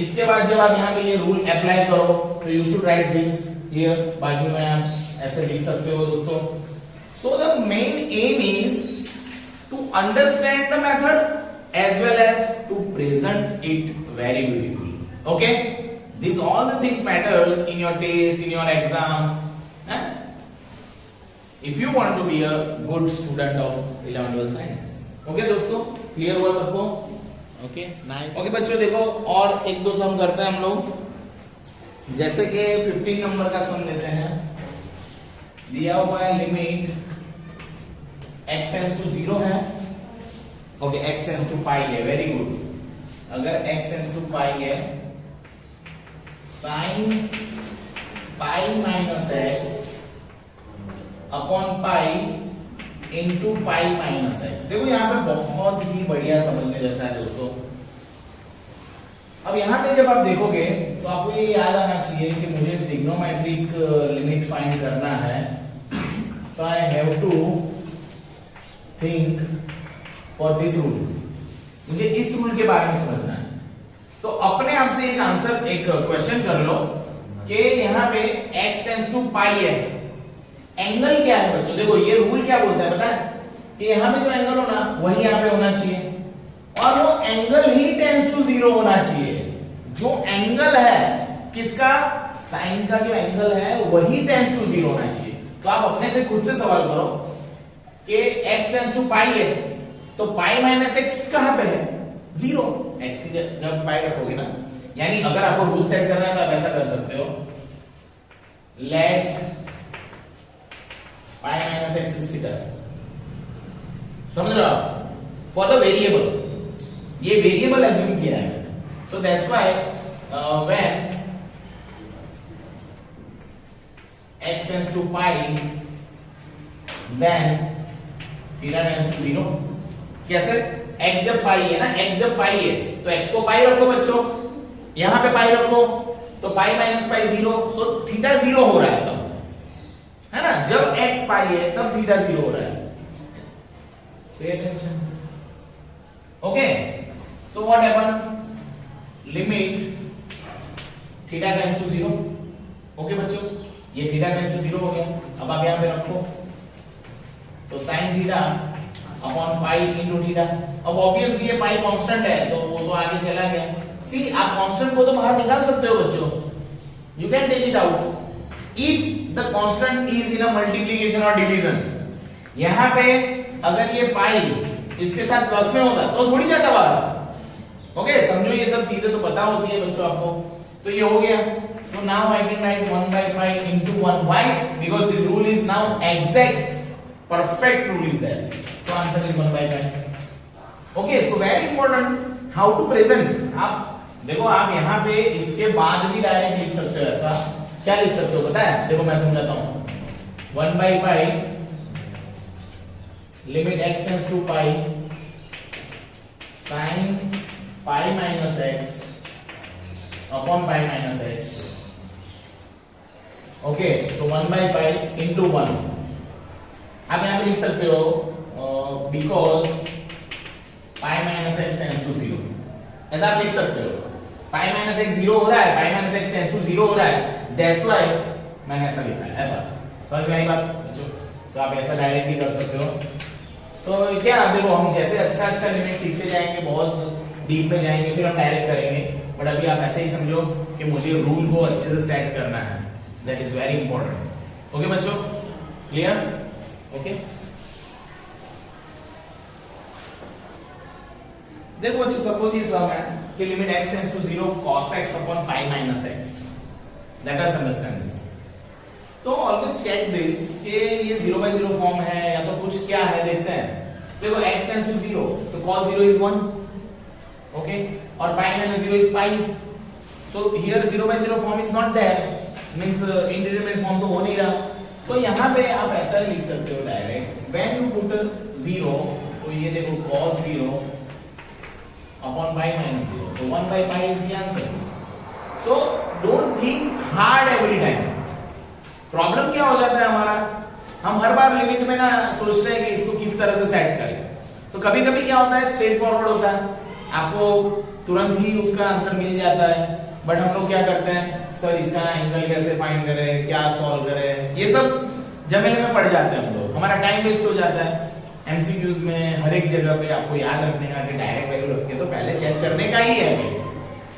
इसके बाद जब आप यहाँ पे ये रूल अप्लाई करो तो you should write this here, बाजू में आप ऐसे लिख सकते हो दोस्तों। So the main aim is to understand the method as well as to present it very beautifully. Okay, this all the things matters in your test, in your exam, if you want to be a good student of 11th science। Okay दोस्तों, clear हुआ सबको? Okay nice. Okay बच्चों देखो, और एक दो सम करते हैं हम लोग, जैसे कि 15 नंबर का सम लेते हैं, दिया हुआ है लिमिट x टेंड्स टू 0 है, ओके x टेंड्स टू पाई है, वेरी गुड। अगर x टेंड्स टू पाई है, sin pi minus x upon pi into pi minus x. देखो यहाँ पे बहुत ही बढ़िया समझने जैसा है दोस्तों। अब यहाँ पे जब आप देखोगे तो आपको ये याद आना चाहिए कि मुझे ट्रिग्नोमेट्रिक लिमिट फाइंड करना है, तो I have to think for this rule. मुझे इस रूल के बारे में समझना है। तो अपने आप से एक आंसर, एक क्वेश्चन कर लो कि यहाँ पे x टेंड्स टू पाई है, एंगल क्या है बच्चों? देखो ये रूल क्या बोलता है पता है कि यहाँ पे जो एंगल होना वही यहाँ पे होना चाहिए, और वो एंगल ही टेंड्स टू 0 होना चाहिए। जो एंगल है किसका, साइन का जो एंगल है वही टेंड्स टू 0 होना चाहिए। तो आप अपने से खुद से सवाल करो कि x टेंड्स टू पाई है तो पाई माइनस एक्स कहां पे है? 0। x की जगह पाई रखोगे ना, यानी अगर आपको रूल सेट करना है तो आप ऐसा कर सकते हो, let pi minus x is theta. समझ रहे हो आप? फॉर द वेरिएबल, ये वेरिएबल एज्यूम किया है, so that's why when x tends to pi then theta tends to 0। कैसे? x जब पाई है ना, x जब पाई है तो x को पाई रखो बच्चों, यहां पे पाई रखो तो pi minus pi 0, so theta 0 हो रहा है तब, है ना? जब x पाई है तब थीटा 0 हो रहा है। Pay attention. Okay, so what happen? Limit theta tends to 0। Okay बच्चों, ये थीटा टेंड्स टू 0 हो गया। अब आप यहां पे रखो तो sin theta upon pi into theta. अब ऑब्वियसली ये पाई कांस्टेंट है तो वो तो आगे चला गया। सी, आप कांस्टेंट को तो बाहर निकाल सकते हो बच्चों, you can take it out if the constant is in a multiplication और डिवीजन। यहां पे अगर ये पाई इसके साथ प्लस में होता तो थोड़ी जाता बाहर। ओके, समझो ये सब चीजें तो पता होती है बच्चों आपको। तो ये हो गया। So now I can write 1 by pi into 1। Why? Because this rule is now exact, perfect rule is there. So answer is 1 by pi. Okay, so very important how to present। आप देखो, आप यहाँ पे इसके बाद भी direct लिख सकते हो। ऐसा क्या लिख सकते हो पता है? देखो मैं समझाता हूँ। 1 by pi limit x tends to pi sin pi minus x upon pi minus x. Okay, so 1 by pi into 1। आप यहाँ पे लिख सकते हो because pi minus x tends to 0। ऐसा आप लिख सकते हो, पाई माइनस एक्स 0 हो रहा है, pi minus x tends to 0 हो रहा है, दैट्स व्हाई मैंने ऐसा लिखा है। ऐसा समझ में आई बात बच्चों? सो आप ऐसा डायरेक्ट भी कर सकते हो। तो क्या देखो, हम जैसे अच्छा लिमिट सीखते जाएंगे, बहुत डीप में जाएंगे, फिर हम डायरेक्ट करेंगे। बट अभी आप ऐसे ही समझो कि मुझे रूल को अच्छे से सेट करना है, that is very important. Okay बच्चों, क्लियर? ओके, देखो बच्चों, सपोज ये सम है कि limit x tends to 0 cos x upon pi minus x। Let us understand this. तो ऑलवेज चेक दिस कि ये 0/0 फॉर्म है या तो कुछ क्या है, देखते हैं। देखो x टेंड्स टू 0 तो cos 0 इज 1, ओके, और pi minus 0 is pi. So here 0/0 form is not there, means indeterminate form तो हो नहीं रहा। तो यहाँ पे आप ऐसा लिख सकते हो डायरेक्ट, व्हेन यू पुट 0, तो ये देखो cos 0 upon pi minus 0, तो 1 by pi is the answer. So don't think hard every time. Problem क्या हो जाता है हमारा, हम हर बार लिमिट में ना सोचते हैं कि इसको किस तरह से सेट करें। तो कभी कभी क्या होता है, स्ट्रेट फॉरवर्ड होता है, आपको तुरंत ही उसका आंसर मिल जाता है। बट हम लोग क्या करते हैं, सर इसका एंगल कैसे फाइंड करें, क्या सॉल्व करें, ये सब झमेले में पड़ जाते हैं हम लोग, हमारा टाइम वेस्ट हो जाता है। एमसीक्यूज में हर एक जगह पे आपको याद रखने का कि डायरेक्ट वैल्यू रख के तो पहले चेक करने का ही है।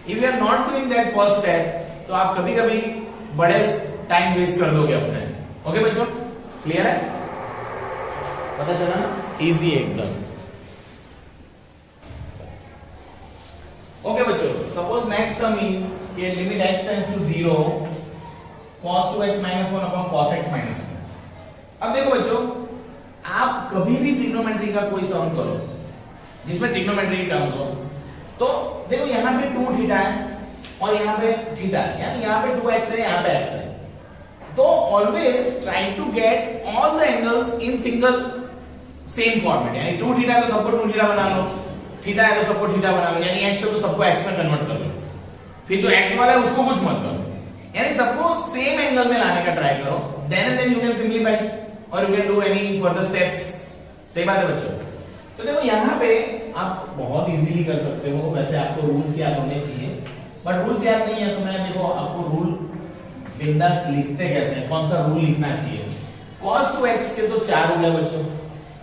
If you are not doing that first step तो आप कभी कभी बड़े टाइम वेस्ट कर दोगे अपने। ओके बच्चों, क्लियर है? पता चला ना? इजी है एकदम। ओके बच्चों, सपोज नेक्स्ट सम इज कि limit x tends to 0 cos 2x - 1 upon cos x - 1। अब देखो बच्चों, आप कभी भी ट्रिग्नोमेट्री का कोई सम करो जिसमें ट्रिग्नोमेट्री टर्म्स हो, तो देखो यहाँ पे 2 थीटा है और यहाँ पे थीटा है, यानी यहाँ पे 2x है, यहाँ पे x है। तो always try to get all the angles in single same format, यानी 2 थीटा तो सबको 2 थीटा बना लो, थीटा है तो सबको थीटा बना लो, यानी x है तो सबको x में कन्वर्ट कर लो, फिर जो x वाला है उसको कुछ मत करो, यानी सबको सेम एंगल में लाने का ट्राई करो, देन यू कैन सिंपलीफाई और you can do any further steps. सही बात है बच्चों। तो देखो यहाँ पे आप बहुत इजीली कर सकते हो, वैसे आपको रूल्स याद होने चाहिए, बट रूल्स याद नहीं है तो मैं देखो आपको रूल बिंदास लिखते कैसे हैं, कौन सा रूल लिखना चाहिए। cos 2x के तो 4 रूल है बच्चों,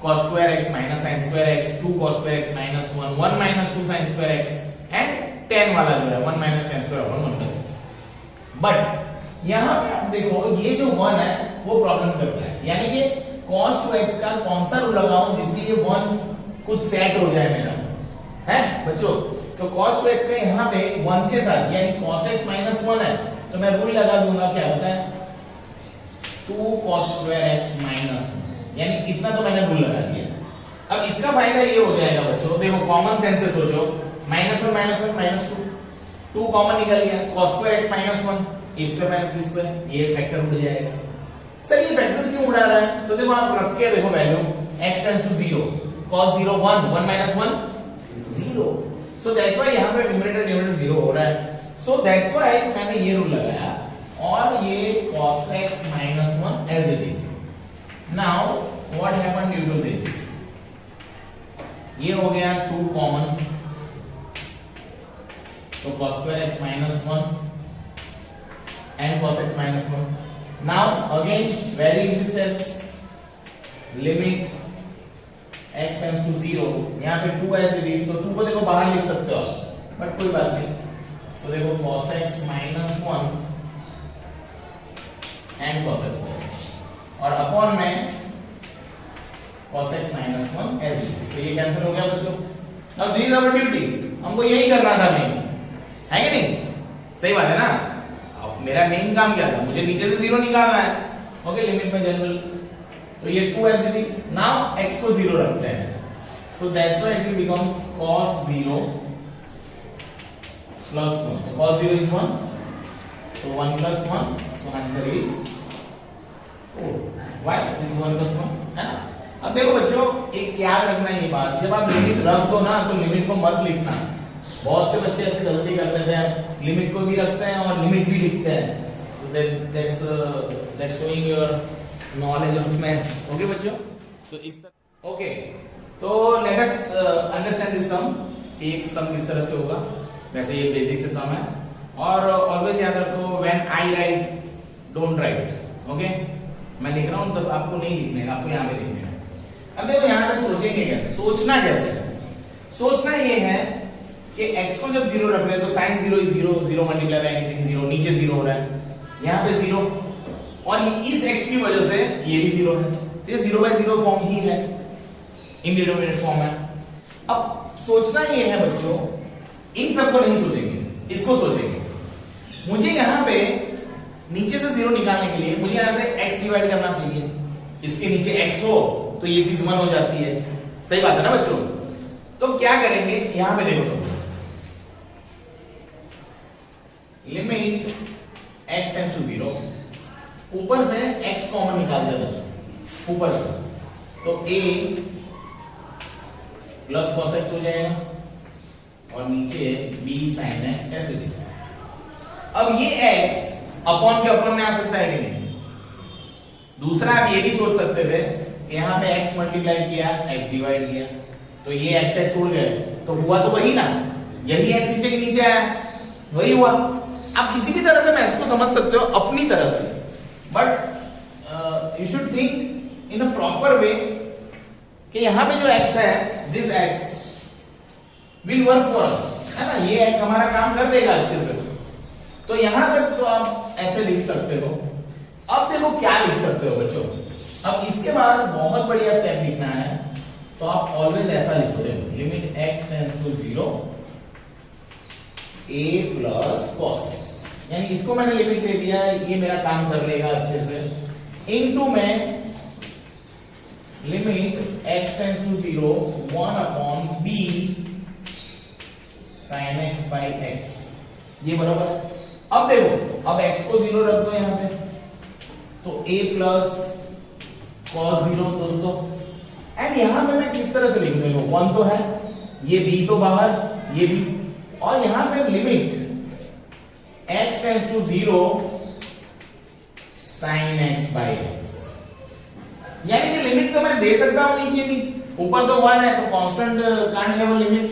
cos square x minus sin square x, 2 cos square x minus 1, 1 minus 2 sin square x and 10 वाला जो है 1 minus tan square upon 1 plus x। But यहाँ पे आप देखो ये जो 1 है वो प्रॉब्लम कर रहा है, यानी कि cos 2x का कौन सा रूल लगाऊं जिसमें ये 1 कुछ सेट हो जाए मेरा, है बच्चों। तो cos 2x में यहाँ पे 1 के साथ यानी cos x minus 1 है तो मैं रूल लगा दूंगा, क्या बताएं, 2 cos square x minus 1, यानी इतना तो मैंने रूल लगा दिया। अब इसका फायदा ये हो जाएगा बच्चों, देखो कॉमन सेंस से सोचो, -1 -1 -2, 2 कॉमन निकल गया, cos square x minus 1 a square minus b square, ये फैक्टर उड़ जाएगा। सर ये फैक्टर क्यों उड़ा रहा है, तो देखो आप रख के देखो value x tends to 0, cos 0 1, 1 minus 1 0, so that's why यहाँ पे न्यूमरेटर 0 हो रहा है, so that's why मैंने ये रूल लगाया और ये cos x minus 1 as it is। now what happened due to this, ये हो गया 2 कॉमन, तो cos square x minus 1 and cos x minus 1। now again very easy steps, limit x tends to 0, यहाँ पे 2 as it is, तो 2 को देखो बाहर लिख सकते हो बट कोई बात नहीं, so देखो cos x minus 1 and cos x plus 1 और अपॉन में cos x minus 1 as it is, तो ये कैंसिल हो गया बच्चों। now this is our duty, हमको यही करना था मेन, है कि नहीं, सही बात है ना। अब मेरा मेन काम क्या था, मुझे नीचे से 0 निकालना है, ओके, लिमिट में जनरल, तो ये 2 as it is, now x को 0 रखते हैं, so that's why it will become cos 0 plus 1, so cos 0 is 1, so 1 plus 1, so answer is 4। why this is 1 plus 1, है ना। अब देखो बच्चों एक याद रखना ये बात, जब आप लिमिट रख दो ना तो लिमिट को मत लिखना, बहुत से बच्चे ऐसे गलती करते हैं, लिमिट को भी रखते हैं और लिमिट भी लिखते हैं, so that's showing your knowledge of maths, okay बच्चों। so इस तरह okay, तो let us understand this sum, एक सम किस तरह से होगा, वैसे ये बेसिक से सम है, और ऑलवेज याद रखो when I right don't write, okay, मैं लिख रहा हूं तब आपको नहीं लिखने है, आपको यहाँ पे लिखने है। अब देखो यहाँ पे सोचेंगे कैसे, सोचना कैसे है, सोचना ये है कि x को जब 0 रख रहे हैं तो sin 0 is 0, 0 multiply by anything 0, नीचे 0 हो रहा है, यहाँ पे 0, और इस x की वजह से ये भी 0 है, तो ये 0/0 फॉर्म ही है, इंडिटरमिनेट फॉर्म है। अब सोचना ये है बच्चों, इन सबको नहीं सोचेंगे, इसको सोचेंगे, मुझे यहाँ पे नीचे से 0 निकालने के लिए मुझे यहाँ से x डिवाइड करना चाहिए, इसके नीचे x हो तो ये चीज 1 हो जाती है, सही बात है ना बच्चों। तो क्या करेंगे, यहाँ पे देखो सब, लिमिट x टेंड्स टू 0, ऊपर से x कॉमन निकालते हैं बच्चों, ऊपर से, तो a प्लस cos x हो जाएगा और नीचे b sin x ऐसे दिस। अब ये x अपॉन के अपॉन में आ सकता है कि नहीं, दूसरा आप ये भी सोच सकते थे कि यहाँ पे x मल्टीप्लाई किया, x डिवाइड किया, तो ये x x उड़ गए, तो हुआ तो वही ना, यही x नीचे के नीचे आया, वही हुआ। आप किसी भी तरह से मैथ्स को समझ सकते हो अपनी तरह से, but you should think in a proper way कि यहाँ पे जो x है, this x will work for us, है ना, ये x हमारा काम कर देगा अच्छे से, तो यहां तक तो आप ऐसे लिख सकते हो। अब देखो क्या लिख सकते हो बच्चों, अब इसके बाद बहुत बढ़िया स्टेप लिखना है, तो आप ऑलवेज ऐसा लिखो, देखो limit x tends to 0 a plus cos x, यानी इसको मैंने लिमिट दे दिया, ये मेरा काम कर लेगा अच्छे से, इनटू में limit x tends to 0 1 upon b sin x by x, ये बराबर है। अब देखो, अब x को 0 रख दो यहाँ पे, तो a प्लस cos 0 दोस्तों एंड यहां पे मैं किस तरह से लिख दूंगा, 1 तो है, ये b तो बाहर, ये b, और यहां पे limit x tends to 0 sin x by x, यानी कि लिमिट तो मैं दे सकता हूं नीचे भी, ऊपर तो 1 है तो constant can't have a limit,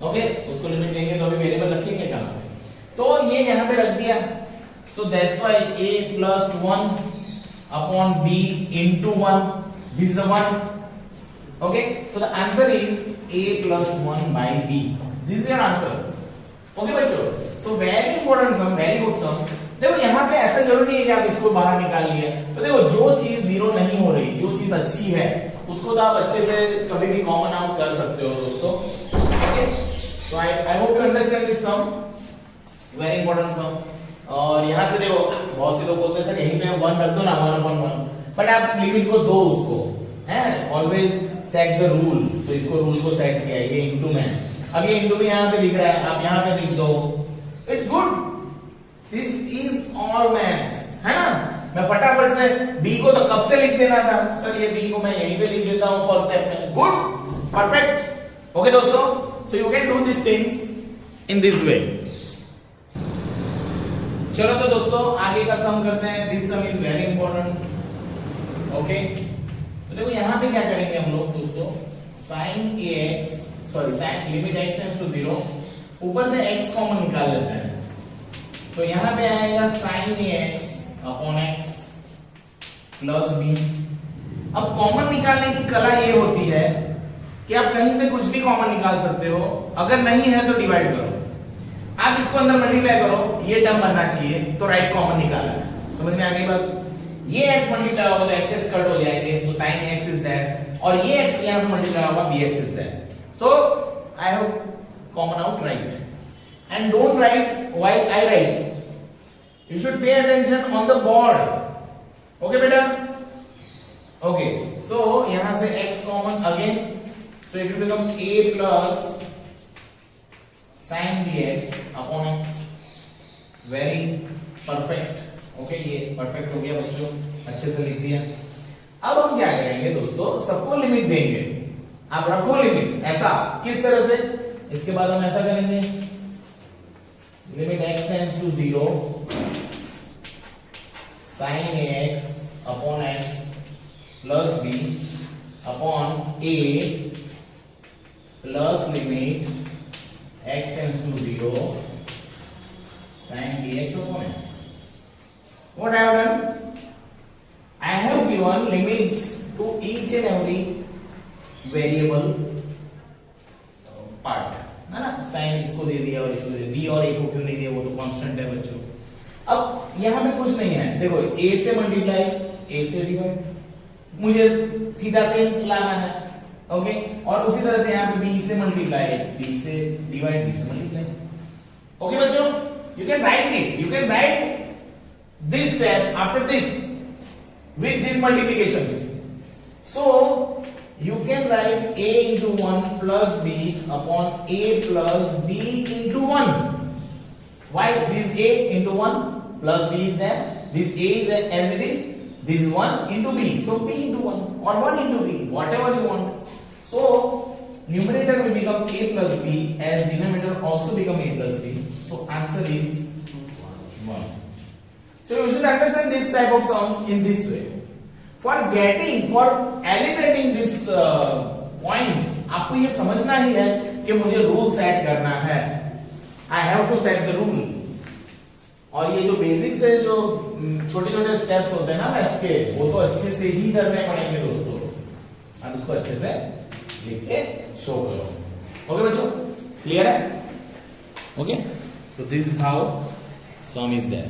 okay, उसको लिमिट देंगे तो अभी वेरिएबल रखेंगे कहां पे, तो ये यहां पे रख दिया, सो that's why a plus 1 upon b into 1, this is a 1, okay, so the answer is a plus 1 by b, this is your answer, okay बच्चों, so very important sum, very good sum। देखो यहाँ पे ऐसा जरूरी नहीं है कि आप इसको बाहर निकाल लिए, तो देखो जो चीज जीरो नहीं हो रही, जो चीज अच्छी है उसको तो आप अच्छे से कभी भी कॉमन आउट कर सकते हो दोस्तों, okay, so I hope you understand this sum, very important sum. और यहाँ से देखो बहुत से लोग बोलते हैं सर यहीं पे 1 रख दो ना, 1/1, बट आप लिमिट को दो उसको, है, ऑलवेज सेट द रूल, तो इसको रूल को सेट किया है, ये इनटू में, अब ये इनटू भी यहाँ पे लिख रहा है, आप यहाँ पे लिख दो, it's good, this is all maths, है ना। मैं फटाफट से b को तो कब से लिख देना था सर, ये b को मैं यहीं पे लिख देता हूं फर्स्ट स्टेप में, गुड, परफेक्ट, ओके दोस्तों, so you can do this things in this वे। चलो तो दोस्तों आगे का सम करते हैं, this some is very important, okay, तो देखो यहां पे क्या करेंगे हम लोग दोस्तों, sin ax, sorry sin limit x tends to 0, ऊपर से x कॉमन निकाल लेते हैं, तो यहां पे आएगा sin ax upon x plus b। अब कॉमन निकालने की कला ये होती है कि आप कहीं से कुछ भी कॉमन निकाल सकते हो, अगर नहीं है तो डिवाइड करो, आप इसको अंदर मल्टीप्लाई करो, ये टर्म बनना चाहिए, तो राइट कॉमन निकाला है, समझ में आ गई बात, ये x मल्टीप्लाई होगा तो x कट हो जाएंगे, तो sin x इज देयर, और ये x यहां पे मल्टीप्लाई होगा bx is there, so I have common out right, and don't write why I write, you should pay attention on the board, okay beta, okay, so yahan se x common again, so it will become a plus sin dx upon x, very perfect, okay, ये perfect हो गया बच्चों, अच्छे से लिख दिया। अब हम क्या करेंगे दोस्तों, सबको लिमिट देंगे, आप रखो लिमिट, ऐसा किस तरह से, इसके बाद हम ऐसा करेंगे, limit x tends to 0 sin ax upon x plus b upon a plus limit x tends to 0 sin dx upon x. What I have done? I have given limits to each and every variable part, है ना, sin इसको दे दिया और इसको दे दिया, b और a को क्यों नहीं दिया, वो तो कांस्टेंट है बच्चों। अब यहां पे कुछ नहीं है, देखो a से मल्टीप्लाई, a से डिवाइड, मुझे थीटा से लाना है, ओके, और उसी तरह से यहां पे b से मल्टीप्लाई, b से डिवाइड, b से मल्टीप्लाई, ओके बच्चों, you can write it, you can write this step after this with these multiplications, so you can write a into 1 plus b upon a plus b into 1, why this a into 1 plus b is there, this a is as it is, this 1 into b, so b into 1 or 1 into b, whatever you want, so numerator will become a plus b as denominator also become a plus b, so answer is 1. So you should understand this type of sums in this way. For eliminating this points, आपको ये समझना ही है कि मुझे rule set करना है, I have to set the rule, और ये जो बेसिक्स है, जो छोटे छोटे स्टेप्स होते हैं ना मैथ्स के, वो तो अच्छे से ही करने पड़ेंगे दोस्तों, आप उसको अच्छे से लिख के शो करो, ओके बच्चों, क्लियर है, okay, so this is how sum is there.